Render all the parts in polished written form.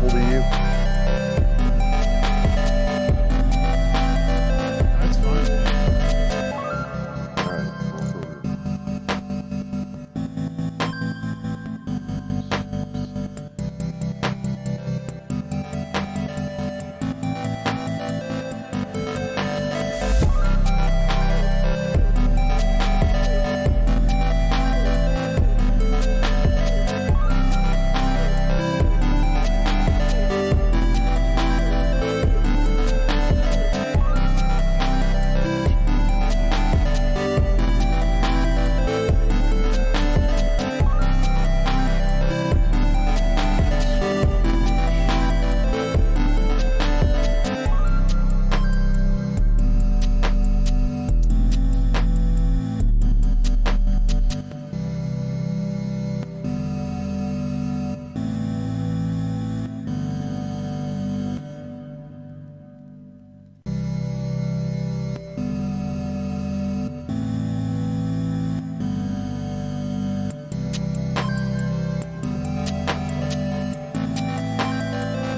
helpful to you? That's fine. All right.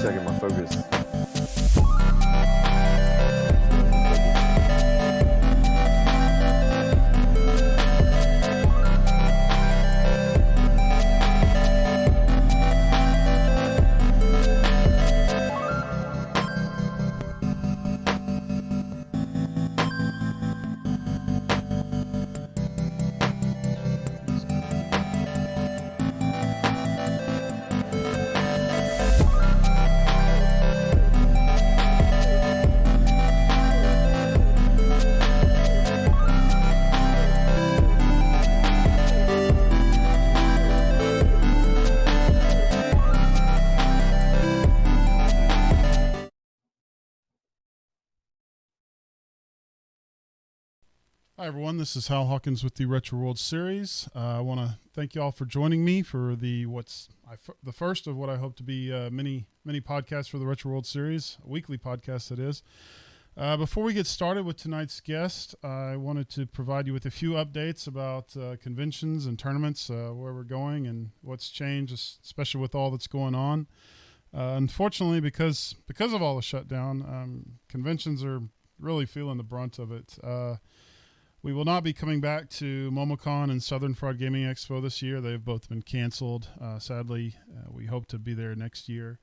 Checking my focus. Hi, everyone. This is Hal Hawkins with the Retro World Series. I want to thank you all for joining me for the first of what I hope to be many podcasts for the Retro World Series, a weekly podcast that is. Before we get started with tonight's guest, I wanted to provide you with a few updates about conventions and tournaments, where we're going and what's changed, especially with all that's going on. Unfortunately, because of all the shutdown, conventions are really feeling the brunt of it. We will not be coming back to MomoCon and Southern Fried Gaming Expo this year. They've both been canceled. Sadly, we hope to be there next year.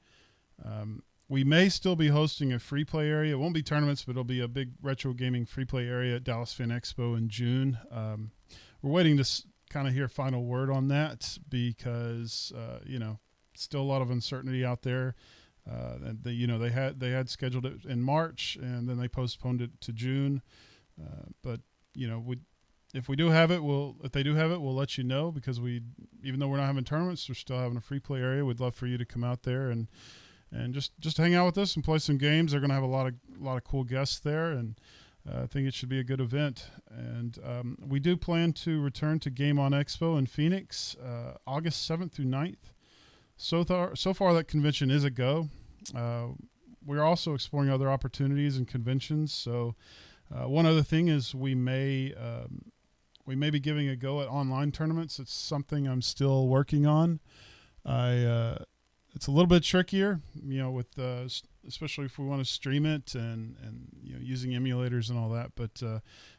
We may still be hosting a free play area. It won't be tournaments, but it'll be a big retro gaming free play area at Dallas Fan Expo in June. We're waiting to kind of hear final word on that because, still a lot of uncertainty out there. They had scheduled it in March and then they postponed it to June. But if they do have it, we'll let you know because even though we're not having tournaments, we're still having a free play area. We'd love for you to come out there and just hang out with us and play some games. They're going to have a lot of cool guests there, and I think it should be a good event. And we do plan to return to Game On Expo in Phoenix, August 7th through 9th. So far that convention is a go. We're also exploring other opportunities and conventions. So one other thing is we may be giving a go at online tournaments. It's something I'm still working on. It's a little bit trickier, with especially if we want to stream it and using emulators and all that. But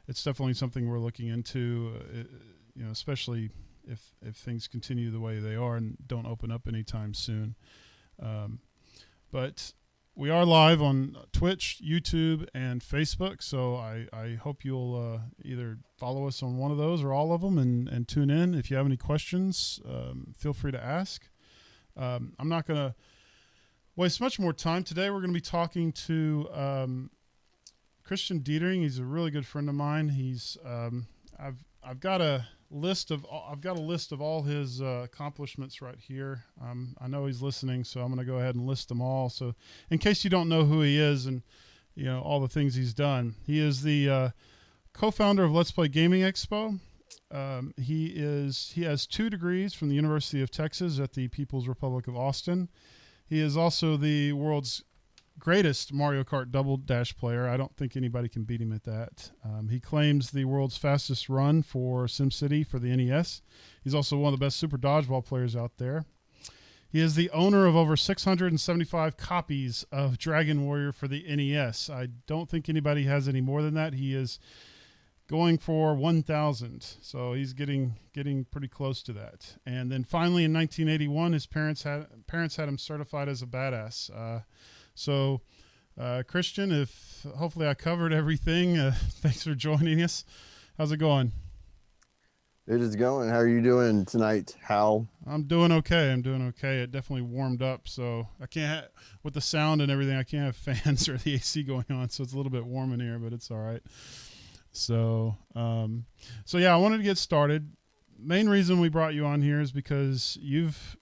it's definitely something we're looking into. Especially if things continue the way they are and don't open up anytime soon. But we are live on Twitch, YouTube, and Facebook, so I hope you'll either follow us on one of those or all of them and tune in. If you have any questions, feel free to ask. I'm not going to waste much more time today. We're going to be talking to Christian Deitering. He's a really good friend of mine. He's I've got a list of all his accomplishments right here. I know he's listening, so I'm going to go ahead and list them all. So in case you don't know who he is and all the things he's done, he is the co-founder of Let's Play Gaming Expo. He has 2 degrees from the University of Texas at the People's Republic of Austin. He is also the world's greatest Mario Kart Double Dash player. I don't think anybody can beat him at that. He claims the world's fastest run for SimCity for the NES. He's also one of the best Super Dodgeball players out there. He is the owner of over 675 copies of Dragon Warrior for the NES. I don't think anybody has any more than that. He is going for 1,000, so he's getting pretty close to that. And then finally, in 1981, his parents had him certified as a badass. Christian, if hopefully I covered everything. Thanks for joining us. How's it going? It is going. How are you doing tonight, Hal? I'm doing okay. It definitely warmed up, so I can't with the sound and everything. I can't have fans or the AC going on, so it's a little bit warm in here, but it's all right. So yeah, I wanted to get started. Main reason we brought you on here is because you've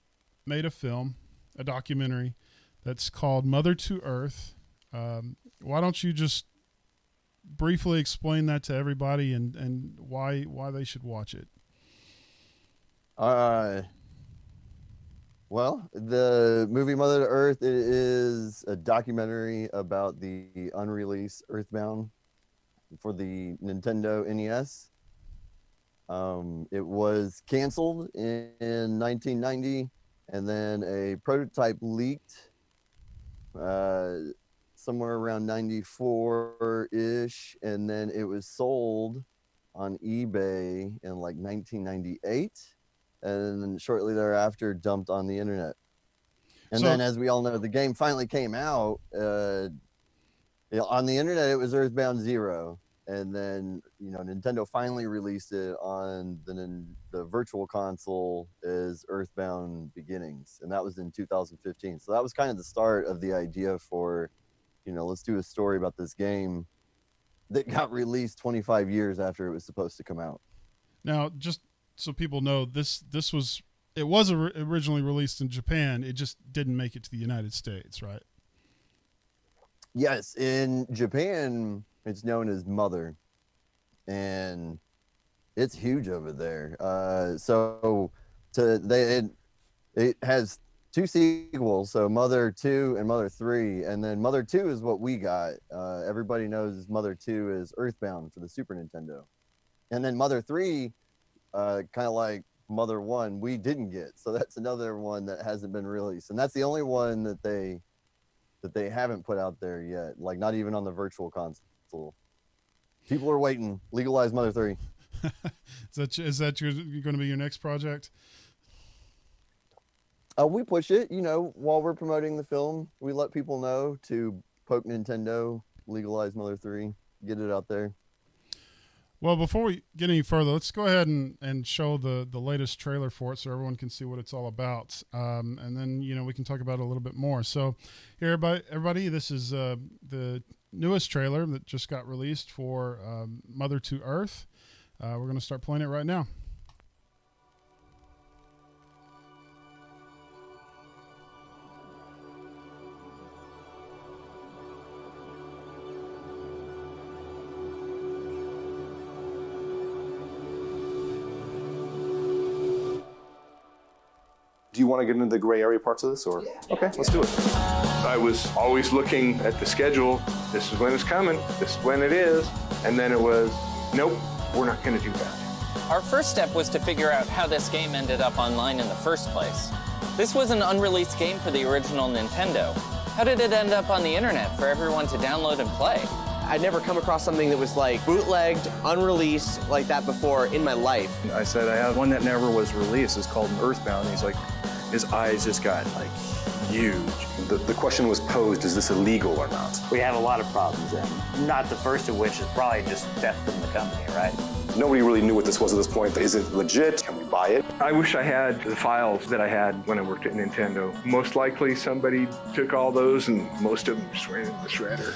made a film, a documentary that's called Mother to Earth. Why don't you just briefly explain that to everybody and why they should watch it? Well, the movie Mother to Earth, it is a documentary about the unreleased Earthbound for the Nintendo NES. It was canceled in 1990, and then a prototype leaked somewhere around 94-ish, and then it was sold on eBay in like 1998, and then shortly thereafter dumped on the internet. And then, as we all know, the game finally came out. On the internet, it was Earthbound 0. And then, Nintendo finally released it on the virtual console as Earthbound Beginnings. And that was in 2015. So that was kind of the start of the idea for, let's do a story about this game that got released 25 years after it was supposed to come out. Now, just so people know, it was originally released in Japan. It just didn't make it to the United States, right? Yes, in Japan, it's known as Mother, and it's huge over there. It has 2 sequels, so Mother 2 and Mother 3, and then Mother 2 is what we got. Everybody knows Mother 2 is Earthbound for the Super Nintendo, and then Mother 3, kind of like Mother 1, we didn't get. So that's another one that hasn't been released, and that's the only one that they haven't put out there yet, like not even on the virtual console. People are waiting. Legalize Mother 3. Is that going to be your next project? We push it, while we're promoting the film. We let people know to poke Nintendo, legalize Mother 3, get it out there. Well, before we get any further, let's go ahead and show the latest trailer for it so everyone can see what it's all about. And then, we can talk about it a little bit more. So here, everybody, this is the newest trailer that just got released for Mother to Earth. We're going to start playing it right now. Do you want to get into the gray area parts of this, or? Yeah. Okay, let's do it. I was always looking at the schedule. This is when it's coming. This is when it is. And then it was, nope, we're not going to do that. Our first step was to figure out how this game ended up online in the first place. This was an unreleased game for the original Nintendo. How did it end up on the internet for everyone to download and play? I'd never come across something that was like bootlegged, unreleased like that before in my life. I said, I have one that never was released. It's called Earthbound. And he's like, his eyes just got like huge. The question was posed, is this illegal or not? We have a lot of problems, and not the first of which is probably just theft from the company, right? Nobody really knew what this was at this point. Is it legit? Can we buy it? I wish I had the files that I had when I worked at Nintendo. Most likely somebody took all those and most of them just ran in the shredder.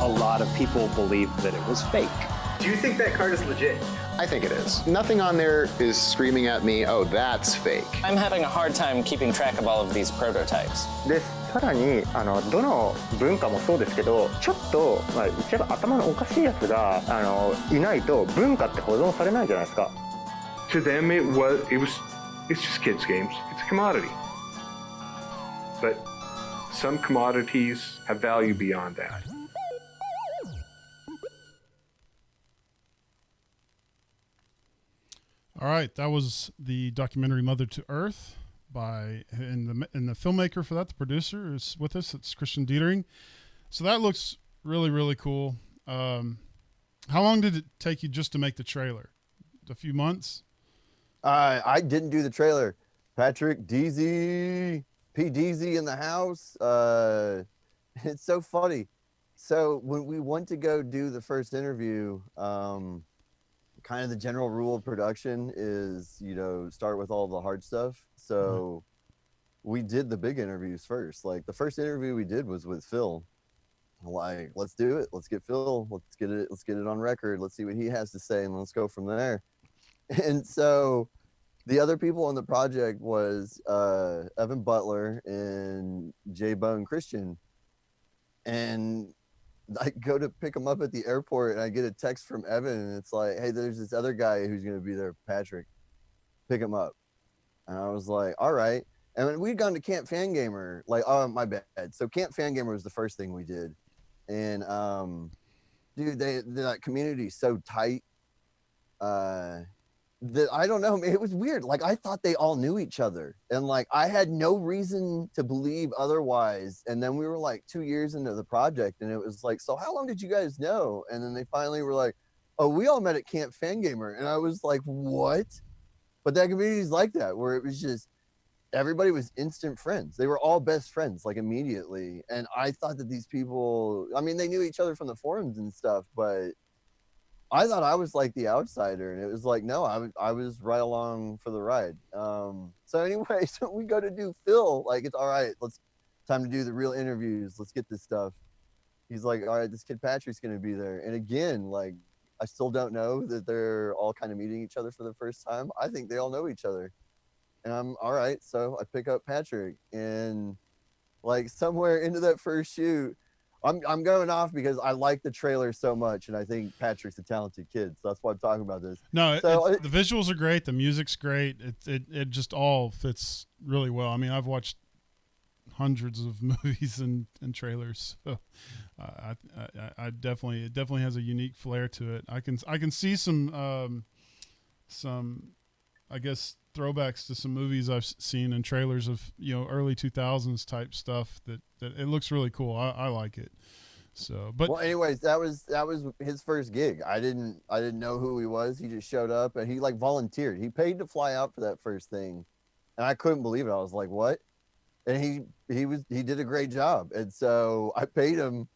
A lot of people believed that it was fake. Do you think that card is legit? I think it is. Nothing on there is screaming at me, oh, that's fake. I'm having a hard time keeping track of all of these prototypes. で、さらにどの文化もそうですけど、ちょっと一番頭のおかしいやつがいないと文化って保存されないじゃないですか。To them, it's just kids games. It's a commodity. But some commodities have value beyond that. All right, that was the documentary Mother to Earth and the filmmaker for that, the producer, is with us. It's Christian Deitering. So that looks really, really cool. How long did it take you just to make the trailer? A few months? I didn't do the trailer. Patrick Deasy, P. Deasy in the house. It's so funny. So when we went to go do the first interview, kind of the general rule of production is, start with all the hard stuff. So we did the big interviews first. Like the first interview we did was with Phil. Like, let's do it. Let's get Phil. Let's get it on record. Let's see what he has to say, and let's go from there. And so the other people on the project was Evan Butler and J Bone Christian. And I go to pick him up at the airport, and I get a text from Evan, and it's like, hey, there's this other guy who's going to be there, Patrick. Pick him up. And I was like, all right. And when we'd gone to Camp Fangamer, like, oh, my bad. So Camp Fangamer was the first thing we did. And, dude, that community's so tight. That I don't know, it was weird. Like I thought they all knew each other, and like I had no reason to believe otherwise. And then we were like 2 years into the project, and it was like, so how long did you guys know? And then they finally were like, oh, we all met at Camp Fangamer. And I was like, what? But that community's like that, where it was just everybody was instant friends. They were all best friends, like immediately. And I thought that these people, I mean, they knew each other from the forums and stuff, but I thought I was like the outsider, and it was like, no, I was right along for the ride. So anyway, so we go to do Phil, like, it's all right, time to do the real interviews. Let's get this stuff. He's like, all right, this kid Patrick's going to be there. And again, like, I still don't know that they're all kind of meeting each other for the first time. I think they all know each other. And I'm all right. So I pick up Patrick, and like somewhere into that first shoot, I'm going off because I like the trailer so much, and I think Patrick's a talented kid, so that's why I'm talking about this. No, so the visuals are great, the music's great. It just all fits really well. I mean, I've watched hundreds of movies and trailers, so I definitely, it definitely has a unique flair to it. I can see some I guess throwbacks to some movies I've seen in trailers of, early 2000s type stuff that it looks really cool. I like it. So, but well, anyways, that was his first gig. I didn't know who he was. He just showed up, and he like volunteered. He paid to fly out for that first thing, and I couldn't believe it. I was like, what? And he did a great job. And so I paid him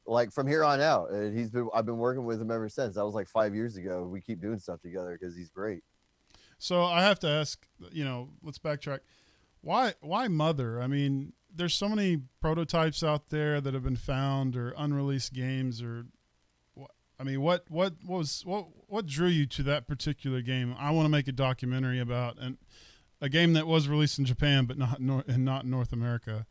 like from here on out, and I've been working with him ever since. That was like 5 years ago. We keep doing stuff together because he's great. So I have to ask, let's backtrack. Why Mother? I mean, there's so many prototypes out there that have been found, or unreleased games, or I mean, what drew you to that particular game? I want to make a documentary about a game that was released in Japan, but not in North America.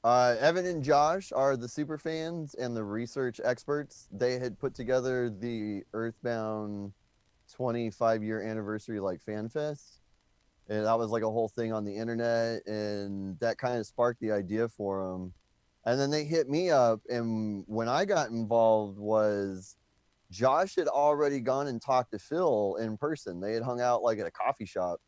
Evan and Josh are the super fans and the research experts. They had put together the Earthbound 25-year anniversary like fan fest, and that was like a whole thing on the internet, and that kind of sparked the idea for them. And then they hit me up, and when I got involved was Josh had already gone and talked to Phil in person. They had hung out like at a coffee shop,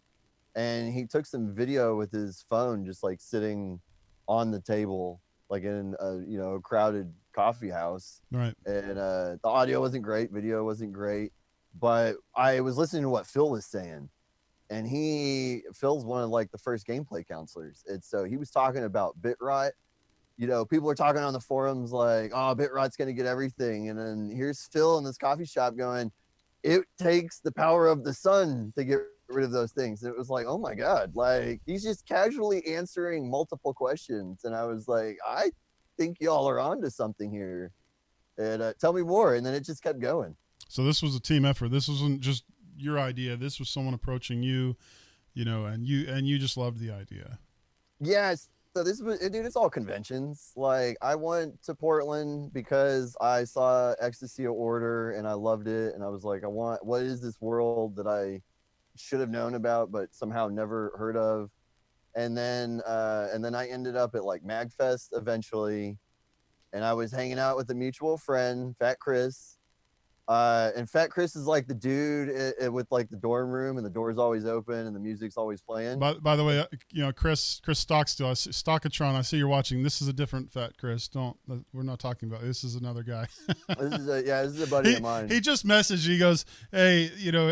and he took some video with his phone just like sitting on the table like in a crowded coffee house, right? And the audio wasn't great, video wasn't great, but I was listening to what Phil was saying, and Phil's one of like the first gameplay counselors. And so he was talking about bit rot. People are talking on the forums like, oh, bit rot's going to get everything. And then here's Phil in this coffee shop going, it takes the power of the sun to get rid of those things. And it was like, oh my God, like he's just casually answering multiple questions. And I was like, I think y'all are onto something here. And tell me more. And then it just kept going. So this was a team effort. This wasn't just your idea. This was someone approaching you, and you just loved the idea. Yes. So this was, dude, it's all conventions. Like I went to Portland because I saw Ecstasy of Order and I loved it. And I was like, what is this world that I should have known about, but somehow never heard of? And then I ended up at like MagFest eventually. And I was hanging out with a mutual friend, Fat Chris. And Fat Chris is like the dude with like the dorm room and the door's always open and the music's always playing. By the way, Chris Stockstill, Stockatron, I see you're watching. This is a different Fat Chris. We're not talking about this. Is another guy. This is a buddy of mine. He just messaged. He goes, "Hey,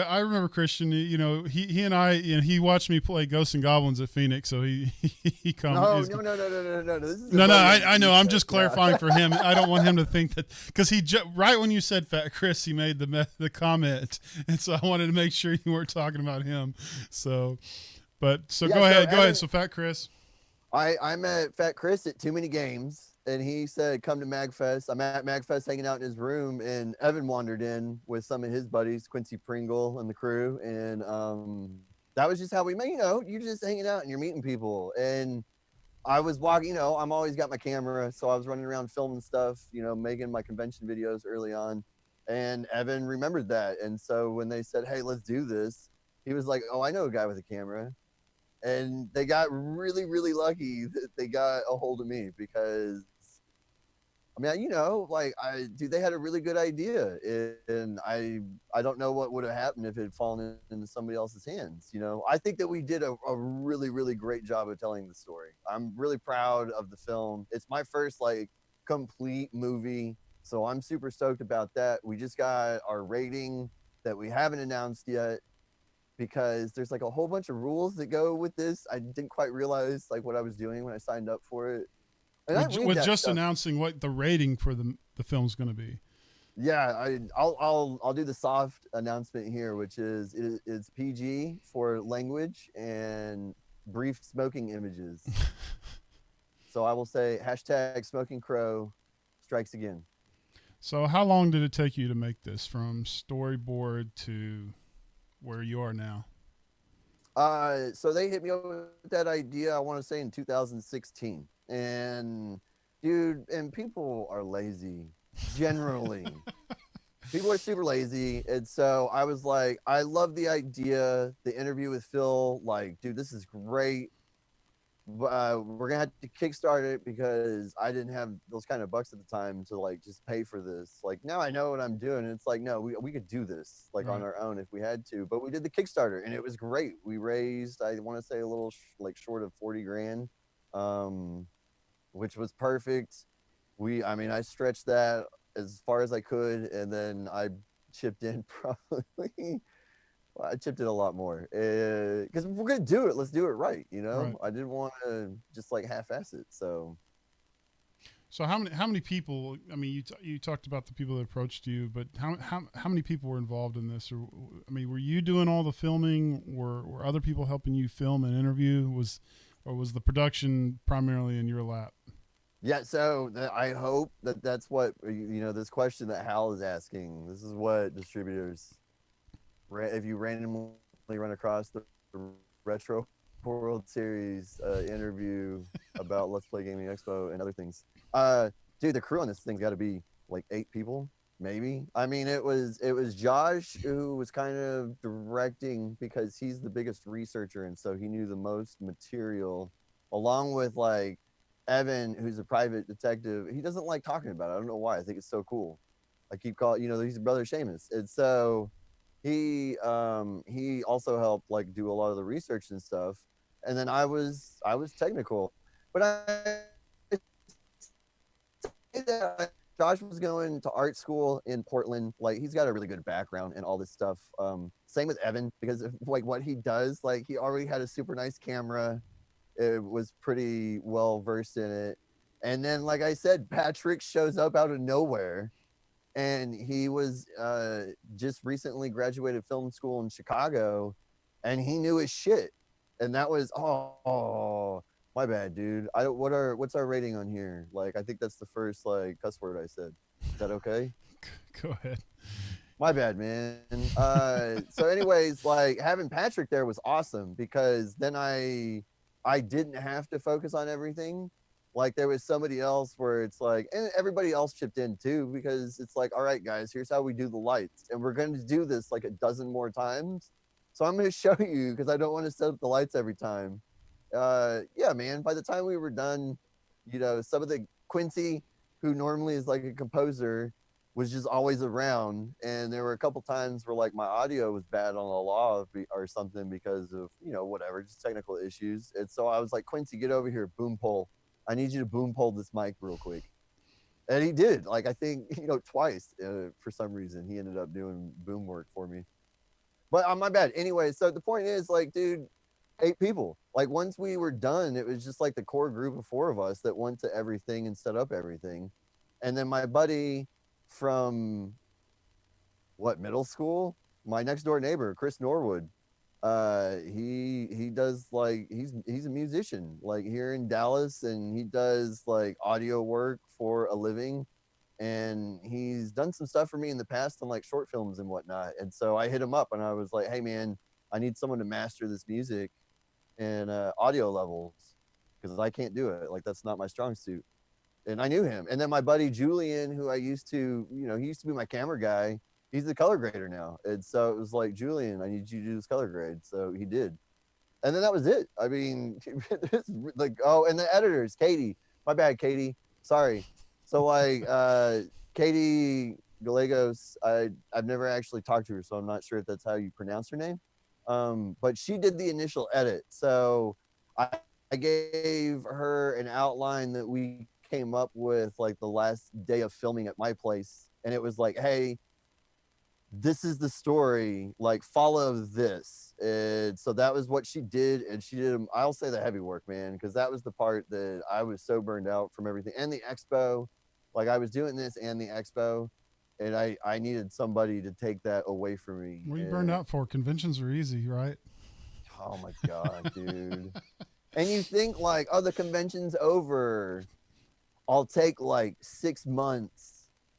I remember Christian. He and I, he watched me play Ghosts and Goblins at Phoenix, so he comes." No. This is I know. I'm just clarifying for him. I don't want him to think that because right when you said Fat Chris, he made the comment, and so I wanted to make sure you weren't talking about him. So go ahead. So Fat Chris. I met Fat Chris at Too Many Games, and he said, "Come to MagFest." I'm at MagFest hanging out in his room, and Evan wandered in with some of his buddies, Quincy Pringle and the crew, and that was just how we met. You're just hanging out and you're meeting people, and I was walking. I'm always got my camera, so I was running around filming stuff, making my convention videos early on. And Evan remembered that. And so when they said, "Hey, let's do this," he was like, "Oh, I know a guy with a camera." And they got really, really lucky that they got a hold of me because, they had a really good idea. And I don't know what would have happened if it had fallen into somebody else's hands. I think that we did a really, really great job of telling the story. I'm really proud of the film. It's my first complete movie. So I'm super stoked about that. We just got our rating that we haven't announced yet because there's a whole bunch of rules that go with this. I didn't quite realize what I was doing when I signed up for it. And with just announcing what the rating for the film's going to be. Yeah, I'll do the soft announcement here, which is it's PG for language and brief smoking images. So I will say #Smoking Crow strikes again. So how long did it take you to make this from storyboard to where you are now? So they hit me up with that idea, I want to say in 2016. And dude, and people are lazy generally. People are super lazy. And so I was like, I love the idea, the interview with Phil, dude, this is great. We're gonna have to kickstart it because I didn't have those kind of bucks at the time to just pay for this. Now I know what I'm doing. And it's no, we could do this on our own if we had to, but we did the Kickstarter and it was great. We raised, I want to say a little short of 40 grand, which was perfect. I stretched that as far as I could. And then I chipped in probably I chipped in a lot more because we're gonna do it. Let's do it right. Right. I didn't want to just half-ass it. So how many people? You talked about the people that approached you, but how many people were involved in this? Or were you doing all the filming? Were other people helping you film and interview? Was the production primarily in your lap? Yeah. So I hope that's what this question that Hal is asking. This is what distributors. If you randomly run across the Retro World Series interview about Let's Play Gaming Expo and other things, dude, the crew on this thing's got to be 8 people, maybe. It was Josh who was kind of directing because he's the biggest researcher, and so he knew the most material, along with Evan, who's a private detective. He doesn't like talking about it. I don't know why. I think it's so cool. I keep calling, he's brother Seamus, and so. He also helped do a lot of the research and stuff, and then I was technical, but Josh was going to art school in Portland. He's got a really good background in all this stuff. Same with Evan because of what he does. He already had a super nice camera. It was pretty well versed in it, and then like I said, Patrick shows up out of nowhere. And he was just recently graduated film school in Chicago, and he knew his shit. And that was my bad, dude. What's our rating on here? I think that's the first cuss word I said. Is that okay? Go ahead. My bad, man. So anyways, having Patrick there was awesome because then I didn't have to focus on everything. There was somebody else where it's and everybody else chipped in too, because it's all right, guys, here's how we do the lights. And we're going to do this a dozen more times. So I'm going to show you because I don't want to set up the lights every time. Yeah, man, by the time we were done, some of the Quincy, who normally is a composer, was just always around. And there were a couple times where like my audio was bad on the law or something because of, you know, whatever, just technical issues. And so I was like, Quincy, get over here, boom pole. I need you to boom pole this mic real quick. And he did, like, I think, you know, twice for some reason. He ended up doing boom work for me. But my bad. Anyway, so the point is, like, dude, 8 people. Like, once we were done, it was just like the core group of 4 of us that went to everything and set up everything. And then my buddy from middle school, my next door neighbor, Chris Norwood, he does like he's a musician like here in Dallas, and he does like audio work for a living, and he's done some stuff for me in the past on like short films and whatnot. And so I hit him up and I was like, hey man, I need someone to master this music and audio levels, because I can't do it. Like, that's not my strong suit. And I knew him. And then my buddy Julian, who I used to, you know, he used to be my camera guy. He's the color grader now. And so it was like, Julian, I need you to do this color grade. So he did. And then that was it. I mean, like, oh, and the editors, Katie, my bad, Katie, sorry. So like, Katie Gallegos, I've never actually talked to her, so I'm not sure if that's how you pronounce her name. But she did the initial edit. So I gave her an outline that we came up with like the last day of filming at my place. And it was like, hey, this is the story, like follow this. And so that was what she did. And she did, I'll say the heavy work, man, because that was the part that I was so burned out from everything. And the Expo, like I was doing this and the Expo, and I needed somebody to take that away from me. What are you burned out for? Conventions are easy, right? Oh my God, dude. And you think like, oh, the convention's over, I'll take like 6 months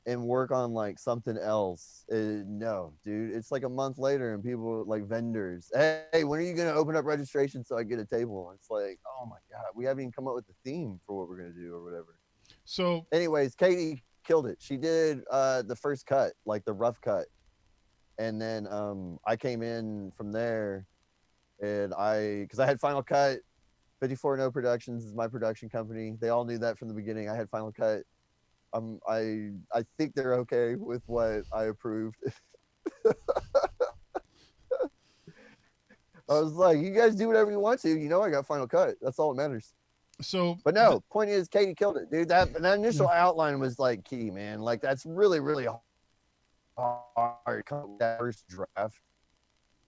and work on like something else. No, dude, it's like a month later and people like vendors, hey, when are you going to open up registration so I get a table? It's like, oh my God, we haven't even come up with a theme for what we're going to do or whatever. So anyways, Katie killed it. She did the first cut, like the rough cut. And then I came in from there, and because I had Final Cut, 54 No Productions is my production company. They all knew that from the beginning. I had Final Cut. I think they're okay with what I approved. I was like, you guys do whatever you want to. You know, I got Final Cut. That's all that matters. So, but no, point is, Katie killed it, dude. That initial outline was like key, man. Like, that's really, really hard. That first draft.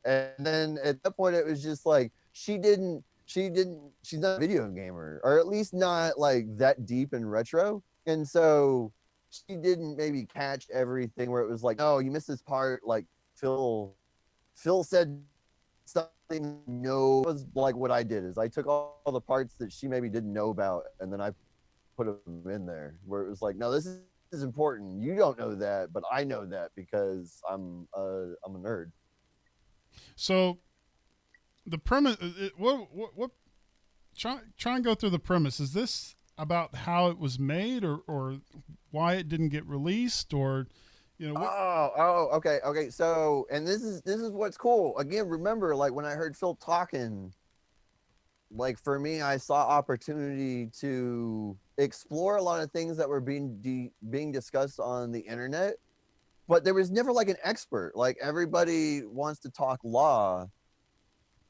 And then at that point, it was just like, she's not a video gamer, or at least not like that deep in retro. And so she didn't maybe catch everything where it was like, oh, you missed this part. Like Phil said something. No, it was like what I did is I took all the parts that she maybe didn't know about, and then I put them in there where it was like, no, this is important. You don't know that, but I know that because I'm a nerd. So the premise, try and go through the premise. Is this about how it was made, or why it didn't get released, or, you know, okay. So, and this is what's cool. Again, remember, like when I heard Phil talking, like for me, I saw opportunity to explore a lot of things that were being discussed on the internet, but there was never like an expert. Like everybody wants to talk law,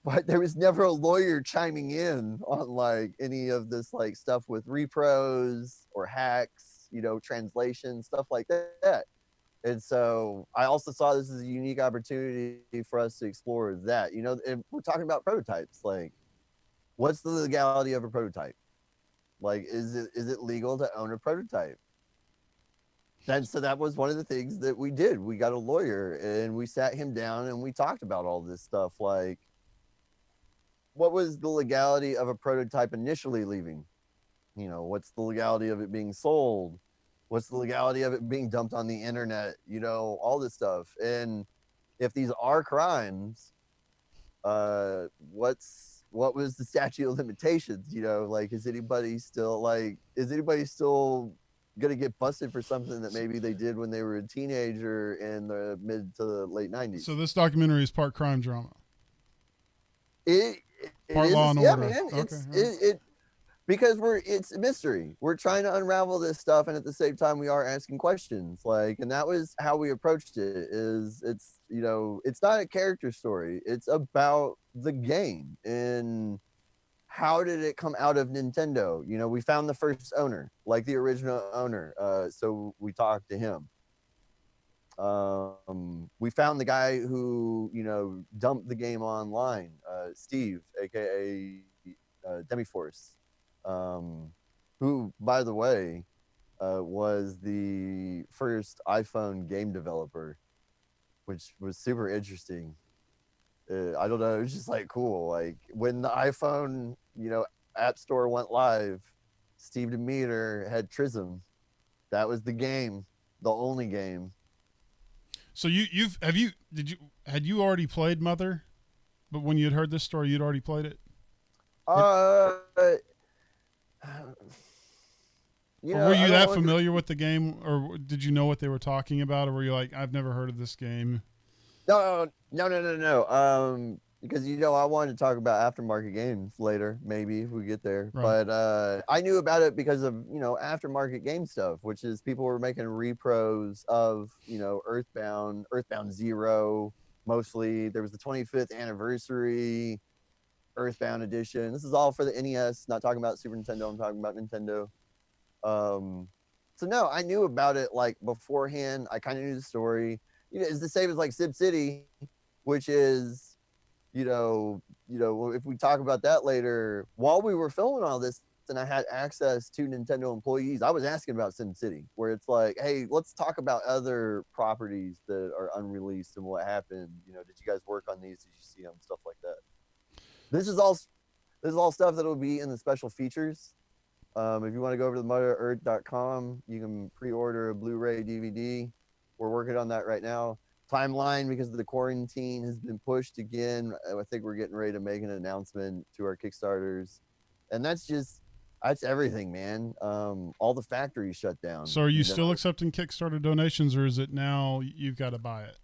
but there was never a lawyer chiming in on like any of this like stuff with repros or hacks, you know, translation, stuff like that. And so I also saw this as a unique opportunity for us to explore that, you know, and we're talking about prototypes. Like, what's the legality of a prototype? Like, is it legal to own a prototype? And so that was one of the things that we did. We got a lawyer and we sat him down and we talked about all this stuff. Like, what was the legality of a prototype initially leaving? You know, what's the legality of it being sold? What's the legality of it being dumped on the internet? You know, all this stuff. And if these are crimes, what was the statute of limitations? You know, like, is anybody still gonna get busted for something that maybe they did when they were a teenager in the mid to the late 90s? So this documentary is part crime drama. It part is, law and yeah, order. man. Okay, because it's a mystery. We're trying to unravel this stuff, and at the same time we are asking questions, like, and that was how we approached it. It's it's not a character story, it's about the game and how did it come out of Nintendo. We found the first owner, like the original owner, so we talked to him. We found the guy who dumped the game online, Steve, aka Demiforce, who, by the way, was the first iPhone game developer, which was super interesting. I don't know, it was just like cool. Like when the iPhone, App Store went live, Steve Demeter had Trism. That was the game, the only game. So had you already played Mother? But when you had heard this story, you'd already played it? Or were you that familiar with the game, or did you know what they were talking about, or were you like, I've never heard of this game? No. Because I wanted to talk about aftermarket games later, maybe if we get there. Right. But I knew about it because of aftermarket game stuff, which is people were making repros of Earthbound Zero. Mostly there was the 25th anniversary Earthbound edition. This is all for the NES. Not talking about Super Nintendo. I'm talking about Nintendo. So no, I knew about it like beforehand. I kind of knew the story. It's the same as like SimCity, which is, if we talk about that later, while we were filming all this and I had access to Nintendo employees, I was asking about SimCity, where it's like, hey, let's talk about other properties that are unreleased and what happened. Did you guys work on these? Did you see them? Stuff like that. This is all stuff that will be in the special features. If you want to go over to motherofearth.com, you can pre-order a Blu-ray DVD. We're working on that right now. Timeline, because of the quarantine, has been pushed again. I think we're getting ready to make an announcement to our Kickstarters, and that's everything, man. All the factories shut down. So are you still accepting Kickstarter donations, or is it now you've got to buy it?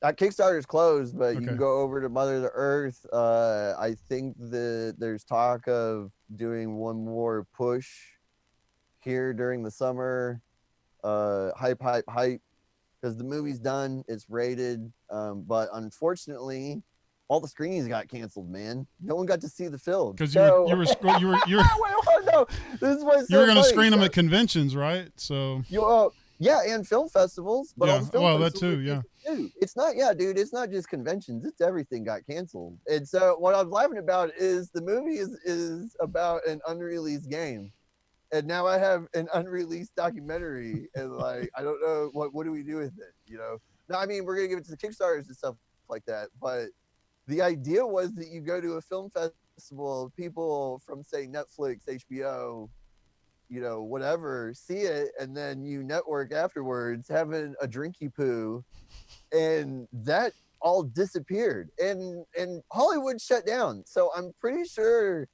Kickstarter's closed, but you can go over to Mother of the Earth. I think there's talk of doing one more push here during the summer. Hype, because the movie's done, it's rated, but unfortunately, all the screenings got canceled. Man, no one got to see the film because you were no, this was you were going to screen them at conventions, right? So yeah, and film festivals. But all the film that too. Yeah, it's not. Yeah, dude, it's not just conventions. It's everything got canceled. And so what I was laughing about is the movie is about an unreleased game. And now I have an unreleased documentary, and like I don't know what do we do with it, No, I mean we're gonna give it to the Kickstarters and stuff like that, but the idea was that you go to a film festival, people from say Netflix, HBO, whatever, see it, and then you network afterwards, having a drinky poo, and that all disappeared, and Hollywood shut down. So I'm pretty sure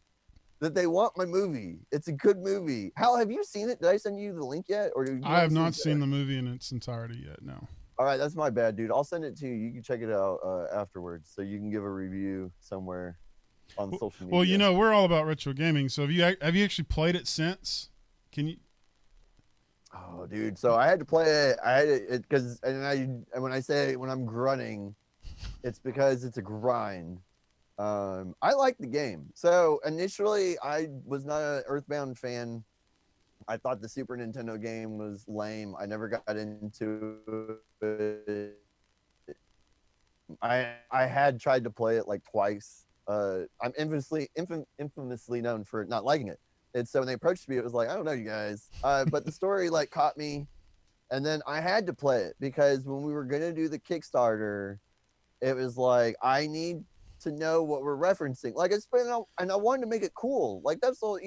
that they want my movie. It's a good movie. Hal, have you seen it? Did I send you the link yet? Or I have not seen the movie in its entirety yet, no. All right, that's my bad, dude. I'll send it to you. You can check it out afterwards, so you can give a review somewhere on social media. Well, we're all about retro gaming, so have you actually played it since? Can you? Oh, dude. So I had to play it. I had it because, and when I say when I'm grunting, it's because it's a grind. I like the game. So initially I was not an Earthbound fan. I thought the Super Nintendo game was lame. I never got into it. I had tried to play it like twice. I'm infamously known for not liking it. And so when they approached me, it was like, I don't know, you guys. But the story like caught me. And then I had to play it because when we were going to do the Kickstarter, it was like, I need to know what we're referencing. Like it's been, and I wanted to make it cool. Like that's all,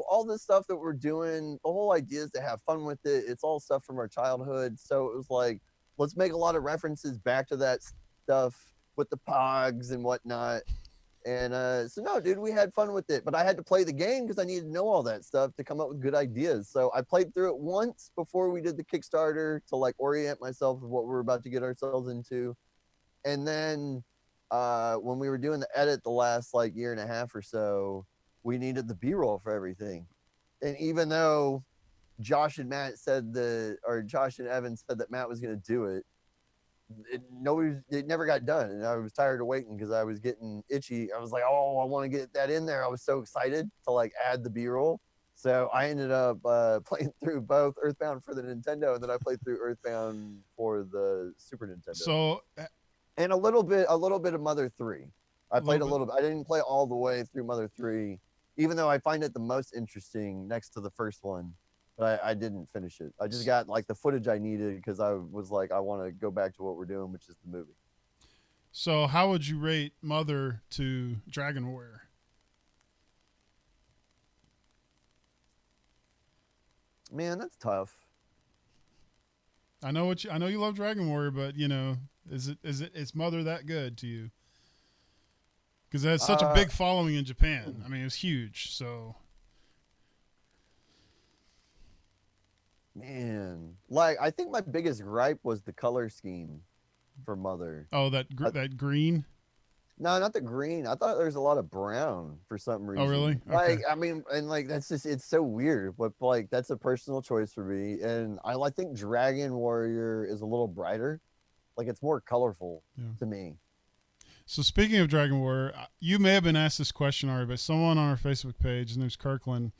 all this stuff that we're doing, the whole idea is to have fun with it. It's all stuff from our childhood. So it was like, let's make a lot of references back to that stuff with the pogs and whatnot. And so no, dude, we had fun with it, but I had to play the game because I needed to know all that stuff to come up with good ideas. So I played through it once before we did the Kickstarter to like orient myself with what we're about to get ourselves into. And then when we were doing the edit the last like year and a half or so, we needed the B-roll for everything. And even though Josh and Evan said that Matt was going to do it, it never got done. And I was tired of waiting because I was getting itchy. I was like, oh, I want to get that in there. I was so excited to like add the B-roll. So I ended up playing through both Earthbound for the Nintendo, and then I played through Earthbound for the Super Nintendo. So, and a little bit of Mother 3. I played a little bit. I didn't play all the way through Mother 3, even though I find it the most interesting next to the first one. But I didn't finish it. I just got like the footage I needed because I was like, I want to go back to what we're doing, which is the movie. So how would you rate Mother to Dragon Warrior? Man, that's tough. I know you love Dragon Warrior, but is Mother that good to you? Because it has such a big following in Japan. I mean, it was huge. So, man, like I think my biggest gripe was the color scheme for Mother. Oh, that green. No, not the green. I thought there was a lot of brown for some reason. Oh, really? Like, I mean, and like that's just it's so weird. But like that's a personal choice for me, and I think Dragon Warrior is a little brighter. Like it's more colorful to me. So speaking of Dragon Warrior, you may have been asked this question already, but someone on our Facebook page, his name's Kirkland,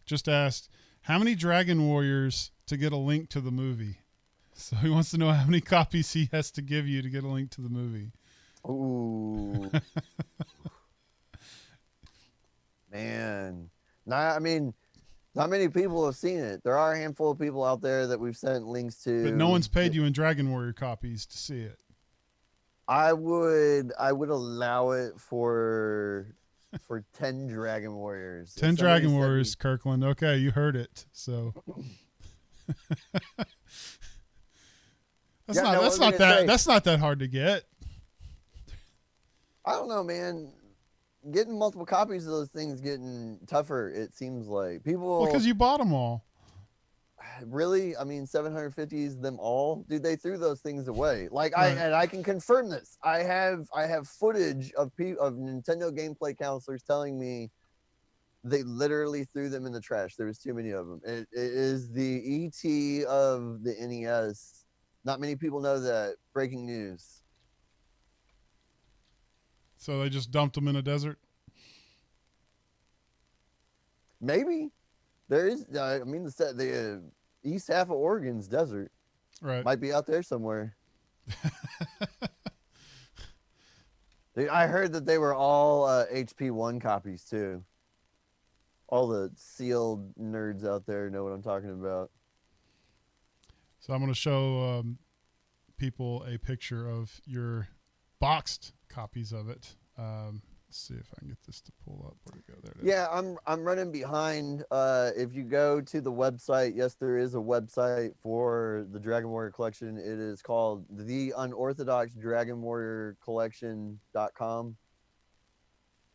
just asked, how many Dragon Warriors to get a link to the movie? So he wants to know how many copies he has to give you to get a link to the movie. Ooh. Man. I mean, not many people have seen it. There are a handful of people out there that we've sent links to. But no one's paid you in Dragon Warrior copies to see it. I would allow it for 10 Dragon Warriors. 10 Dragon Warriors, Kirkland. Okay, you heard it. So that's not that hard to get. I don't know, man. Getting multiple copies of those things getting tougher. It seems like people. Because you bought them all. Really? I mean, 750s them all, dude. They threw those things away. Like Right. I can confirm this. I have footage of Nintendo gameplay counselors telling me they literally threw them in the trash. There was too many of them. It is the ET of the NES. Not many people know that. Breaking news. So they just dumped them in a desert? Maybe. There is, I mean, the east half of Oregon's desert. Right. Might be out there somewhere. Dude, I heard that they were all HP1 copies, too. All the sealed nerds out there know what I'm talking about. So I'm going to show people a picture of your boxed copies of it. Let's see if I can get this to pull up. Where'd it go? There it is. Yeah, I'm running behind. If you go to the website, yes, there is a website for the Dragon Warrior collection. It is called the Unorthodox Dragon Warrior Collection.com.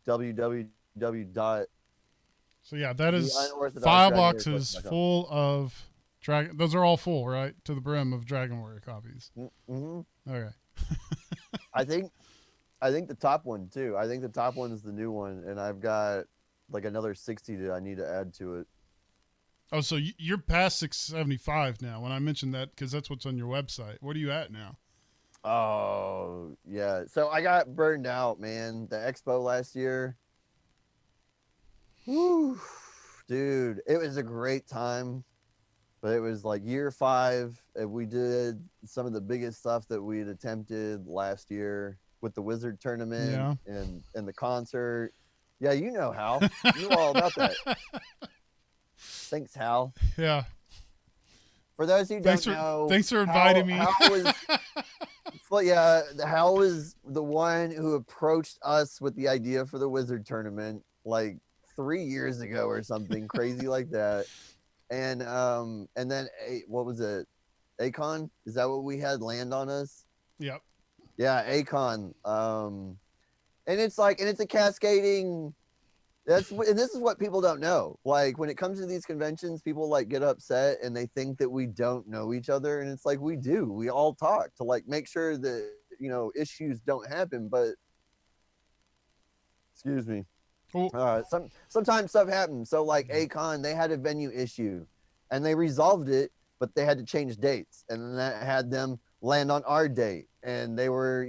www. So yeah, that is file boxes full of Dragon. Those are all full, right? To the brim of Dragon Warrior copies. Mm-hmm. Okay. I think the top one too. I think the top one is the new one, and I've got like another 60 that I need to add to it. Oh, so you're past 675 now. When I mentioned that, because that's what's on your website. What are you at now? Oh yeah. So I got burned out, man. The Expo last year. Whew, dude, it was a great time, but it was like year 5, and we did some of the biggest stuff that we had attempted last year. With the Wizard tournament and the concert. Yeah, you know Hal. You know all about that. Thanks, Hal. Yeah. For those who don't know. Thanks for inviting me. Hal was the one who approached us with the idea for the Wizard tournament like 3 years ago or something crazy like that. And then what was it? Akon? Is that what we had land on us? Yep. Yeah, Akon. And it's a cascading. And this is what people don't know. Like when it comes to these conventions, people like get upset and they think that we don't know each other, and it's like we do. We all talk to like make sure that issues don't happen. But excuse me, Sometimes stuff happens. So like Akon, they had a venue issue, and they resolved it, but they had to change dates, and then that had them land on our date, and they were,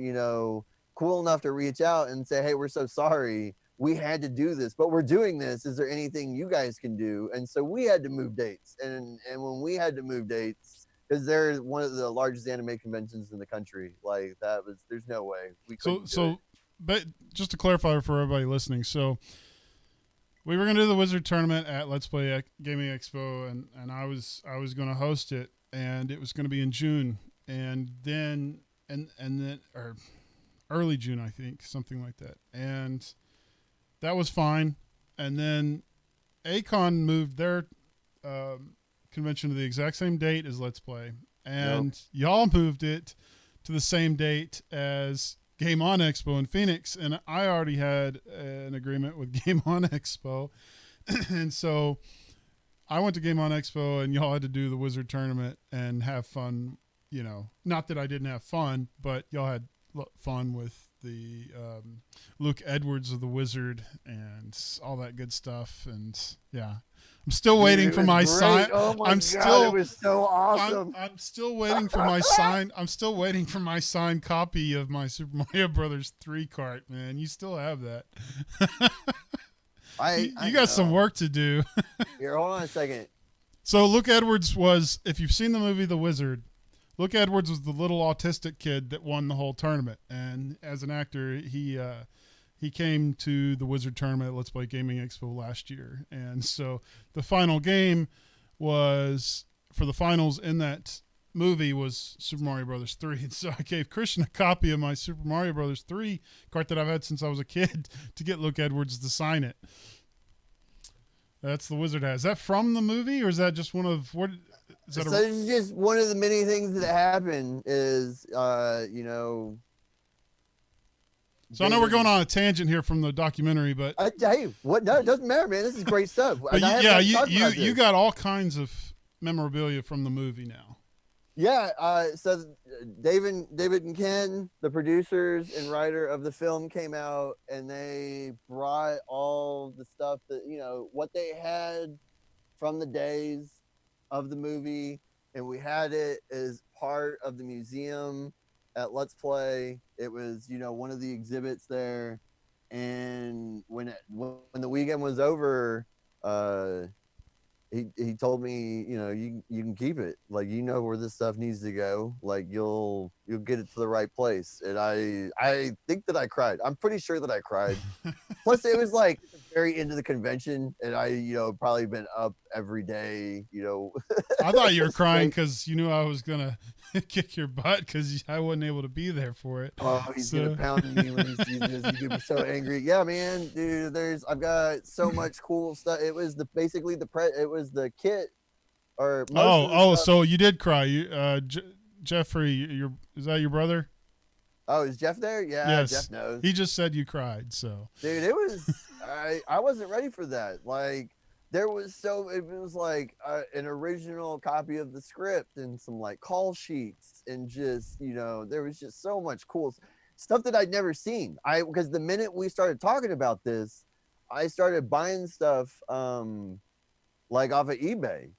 cool enough to reach out and say, hey, we're so sorry, we had to do this, but we're doing this. Is there anything you guys can do? And so we had to move dates, and when we had to move dates, because they're one of the largest anime conventions in the country, like there's no way we couldn't do it. But just to clarify for everybody listening, so we were going to do the Wizard tournament at Let's Play Gaming Expo, and I was going to host it, and it was going to be in June, and then or early June, I think, something like that, and that was fine. And then Akon moved their convention to the exact same date as Let's Play, and y'all moved it to the same date as Game On Expo in Phoenix, and I already had an agreement with Game On Expo, and so I went to Game On Expo, and y'all had to do the Wizard tournament and have fun. Not that I didn't have fun, but y'all had fun with the Luke Edwards of the Wizard and all that good stuff. And yeah, I'm still waiting for my sign. Oh my God, it was so awesome. I'm still waiting for my sign. I'm still waiting for my signed copy of my Super Mario Brothers 3 cart, man. You still have that. You got some work to do. Here, hold on a second. So Luke Edwards was, if you've seen the movie The Wizard, Luke Edwards was the little autistic kid that won the whole tournament. And as an actor, he came to the Wizard tournament at Let's Play Gaming Expo last year. And so the final game was, for the finals in that movie, was Super Mario Brothers 3. And so I gave Christian a copy of my Super Mario Brothers 3 cart that I've had since I was a kid to get Luke Edwards to sign it. That's the Wizard hat. Is that from the movie, or is that just one of what? Is that it's just one of the many things that happen. Is So I know we're going on a tangent here from the documentary, but hey, what? No, it doesn't matter, man. This is great stuff. But you got all kinds of memorabilia from the movie now. Yeah. So David and Ken, the producers and writer of the film, came out, and they brought all the stuff that, what they had from the days of the movie, and we had it as part of the museum at Let's Play. It was, one of the exhibits there. And when the weekend was over, he told me, you can keep it. Like, where this stuff needs to go. Like, you'll get it to the right place. And I think that I cried. I'm pretty sure that I cried. Plus, it was like the very end of the convention, and I, probably been up every day. I thought you were crying because you knew I was gonna kick your butt because I wasn't able to be there for it. Oh, he's gonna pound me when he sees this. He's gonna be so angry. Yeah, man, dude. I've got so much cool stuff. It was it was the kit. Or so you did cry. You, Jeffrey, is that your brother? Oh, is Jeff there? Yeah, yes. Jeff knows. He just said you cried. So, dude, it was. I wasn't ready for that. Like, it was like an original copy of the script and some like call sheets, and just, there was just so much cool stuff that I'd never seen. Because the minute we started talking about this, I started buying stuff like off of eBay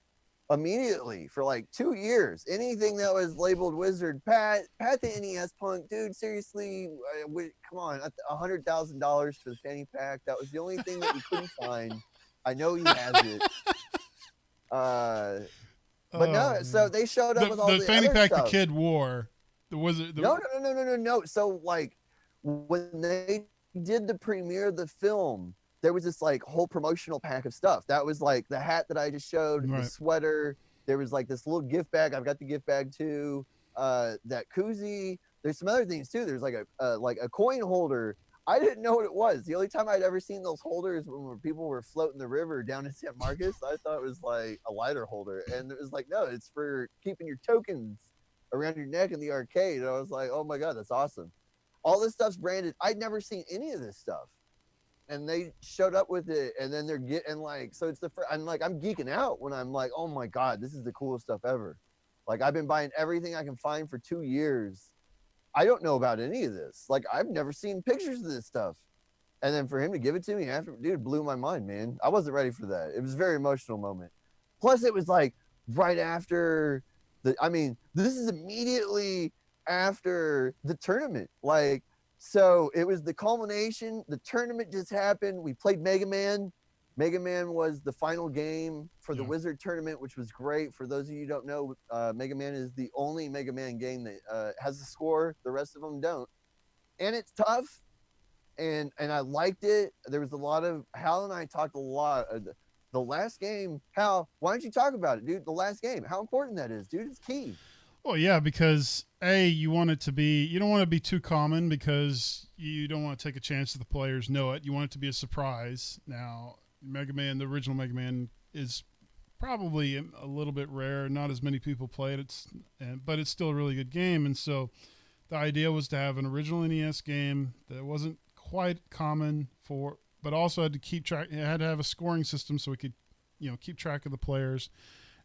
immediately for like 2 years. Anything that was labeled Wizard, Pat the NES Punk, dude, seriously, come on, $100,000 for the fanny pack. That was the only thing that we couldn't find. I know he has it. But no, so they showed up with all the fanny other pack stuff. The kid wore. No. So like when they did the premiere of the film, there was this like whole promotional pack of stuff. That was like the hat that I just showed, right. The sweater. There was like this little gift bag. I've got the gift bag too. That koozie. There's some other things too. There's like a coin holder. I didn't know what it was. The only time I'd ever seen those holders when people were floating the river down in San Marcos. I thought it was like a lighter holder, and it was like, no, it's for keeping your tokens around your neck in the arcade. And I was like, oh my God, that's awesome. All this stuff's branded. I'd never seen any of this stuff. And they showed up with it, and then they're getting like, so it's I'm geeking out when I'm like, oh my God, this is the coolest stuff ever. Like, I've been buying everything I can find for 2 years. I don't know about any of this. Like, I've never seen pictures of this stuff. And then for him to give it to me after, dude, blew my mind, man. I wasn't ready for that. It was a very emotional moment. Plus, it was like right after this is immediately after the tournament. Like, so it was the culmination. The tournament just happened. We played Mega Man. Mega Man was the final game for the Wizard tournament, which was great. For those of you who don't know, Mega Man is the only Mega Man game that has a score. The rest of them don't. And it's tough. And I liked it. There was a lot of, Hal and I talked a lot. The last game, Hal, why don't you talk about it, dude? The last game, how important that is, dude. It's key. Well, yeah, because you want it to be, you don't want to be too common because you don't want to take a chance that the players know it. You want it to be a surprise. Now, Mega Man, the original Mega Man, is probably a little bit rare. Not as many people play it. But it's still a really good game. And so the idea was to have an original NES game that wasn't quite common but also had to keep track. It had to have a scoring system so we could, keep track of the players.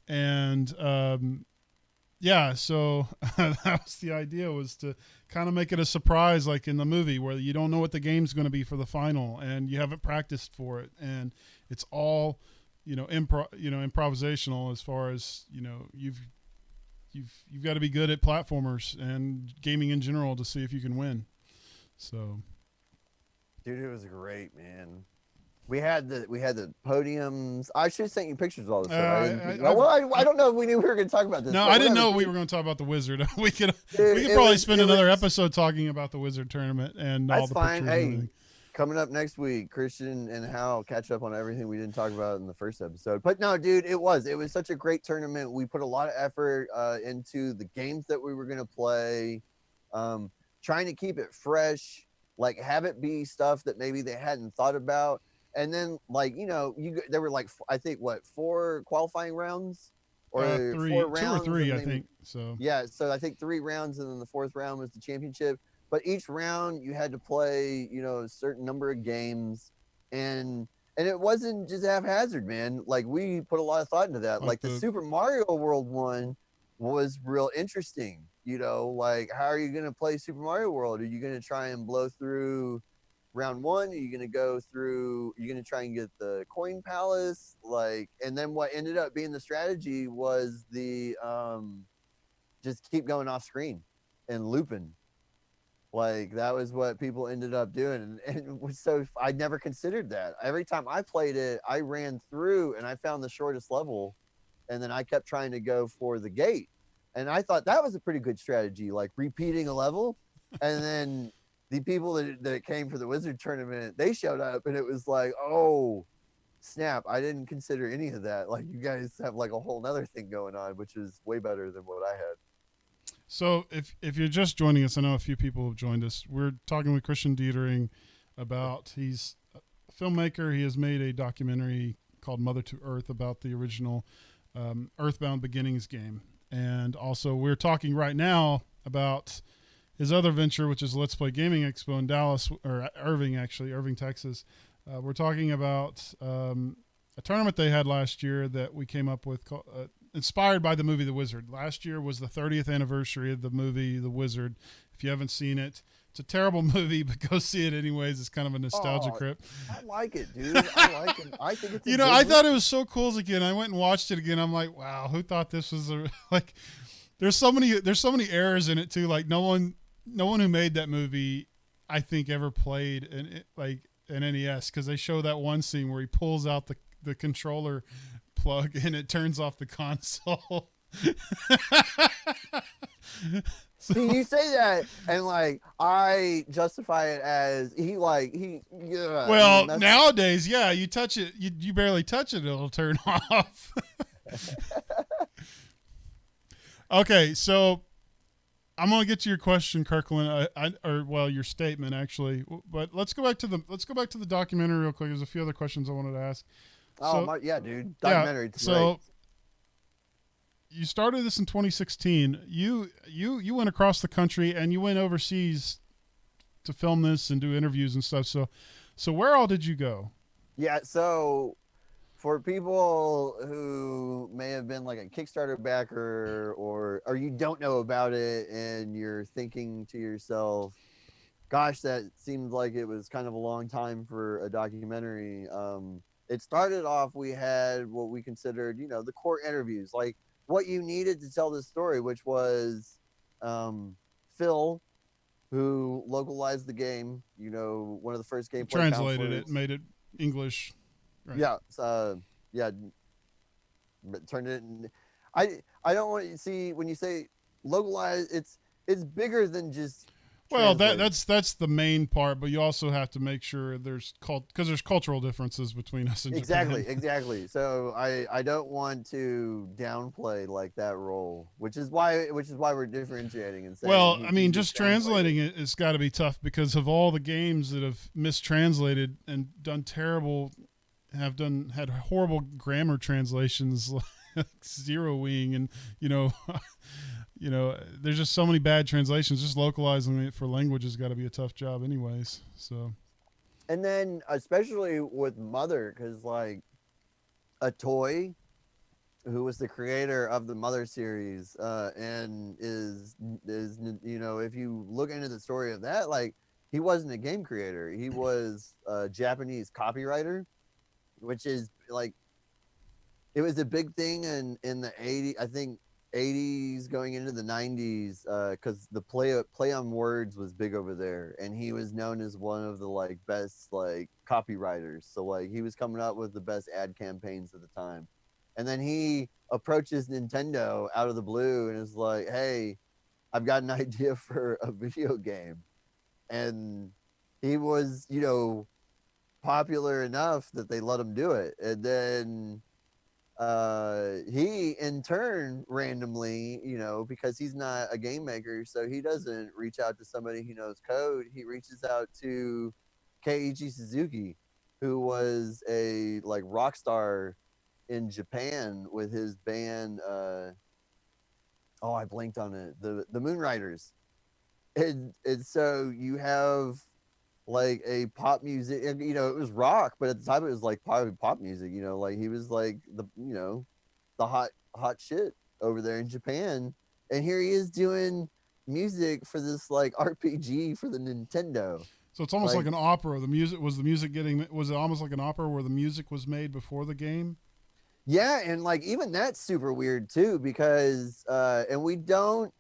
And so that was the idea, was to kind of make it a surprise, like in the movie where you don't know what the game's going to be for the final and you haven't practiced for it, and it's all improvisational as far as you've got to be good at platformers and gaming in general to see if you can win. So, dude, it was great, man. We had the podiums. I should have sent you pictures of all this stuff. I don't know if we knew we were going to talk about this. No, I didn't know we were going to talk about the Wizard. we could probably spend another episode talking about the Wizard tournament and all the pictures. Hey, coming up next week, Christian and Hal catch up on everything we didn't talk about in the first episode. But no, dude, it was such a great tournament. We put a lot of effort into the games that we were going to play, trying to keep it fresh, like have it be stuff that maybe they hadn't thought about. And then, there were I think 4 qualifying rounds, or 3, 4 rounds, 2 or 3, I think. So yeah, so I think 3 rounds, and then the 4th round was the championship. But each round you had to play, a certain number of games, and it wasn't just haphazard, man. Like, we put a lot of thought into that. Like the Super Mario World one was real interesting. Like, how are you going to play Super Mario World? Are you going to try and blow through round 1? Are you going to try and get the coin palace? And then what ended up being the strategy was the just keep going off screen and looping. That was what people ended up doing. And it was so, I never considered that. Every time I played it, I ran through and I found the shortest level, and then I kept trying to go for the gate. And I thought that was a pretty good strategy, like repeating a level. And then the people that came for the Wizard tournament, they showed up, and it was like, oh, snap. I didn't consider any of that. Like, you guys have a whole nother thing going on, which is way better than what I had. So if you're just joining us, I know a few people have joined us. We're talking with Christian Deitering he's a filmmaker. He has made a documentary called Mother to Earth about the original Earthbound Beginnings game. And also we're talking right now about his other venture, which is Let's Play Gaming Expo in Dallas, or Irving, Texas. We're talking about a tournament they had last year that we came up with, inspired by the movie The Wizard. Last year was the 30th anniversary of the movie The Wizard. If you haven't seen it, it's a terrible movie, but go see it anyways. It's kind of a nostalgia trip. I like it, dude. I like it. I think it's I thought it was so cool as a kid. I went and watched it again. I'm like, wow, who thought this was there's so many errors in it too. Like, no one who made that movie, I think, ever played an NES, because they show that one scene where he pulls out the controller plug and it turns off the console. See, you say that, and I justify it as well, nowadays, yeah, you touch it, you barely touch it, it'll turn off. Okay, so I'm gonna get to your question, Kirkland, your statement actually. But let's go back to the documentary real quick. There's a few other questions I wanted to ask. Yeah, dude, documentary. Yeah, so you started this in 2016. You went across the country and you went overseas to film this and do interviews and stuff. So where all did you go? Yeah, so for people who may have been like a Kickstarter backer or you don't know about it and you're thinking to yourself, gosh, that seemed like it was kind of a long time for a documentary. It started off, we had what we considered, the core interviews, like what you needed to tell this story, which was Phil, who localized the game, one of the first gameplay Translated counselors. it, made it English. Right. Yeah, yeah, turned it. I don't want to see when you say localized. It's bigger than just. Well, translate. that's the main part, but you also have to make sure there's because there's cultural differences between us and Japan. Exactly. So I don't want to downplay like that role, which is why we're differentiating and saying. Well, I mean, just translating it's got to be tough because of all the games that have mistranslated and done terrible, had horrible grammar translations, like Zero Wing, and there's just so many bad translations. Just localizing it for language has got to be a tough job, anyways. So. And then, especially with Mother, because like a toy, who was the creator of the Mother series, and is if you look into the story of that, like he wasn't a game creator. He was a Japanese copywriter, which is like it was a big thing in the 80s, I think 80s going into the 90s, because the play on words was big over there, and he was known as one of the like best like copywriters. So like he was coming up with the best ad campaigns at the time. And then he approaches Nintendo out of the blue and is like, hey, I've got an idea for a video game. And he was, popular enough that they let him do it. And then he in turn randomly, because he's not a game maker, so he doesn't reach out to somebody who knows code. He reaches out to Keiichi Suzuki, who was a like rock star in Japan with his band. I blanked on it. The Moonriders. And so you have like a pop music, and it was rock, but at the time it was like pop music. Like he was like the hot shit over there in Japan, and here he is doing music for this like RPG for the Nintendo. So it's almost like an opera. Was it almost like an opera where the music was made before the game? Yeah, and like even that's super weird too, because and we don't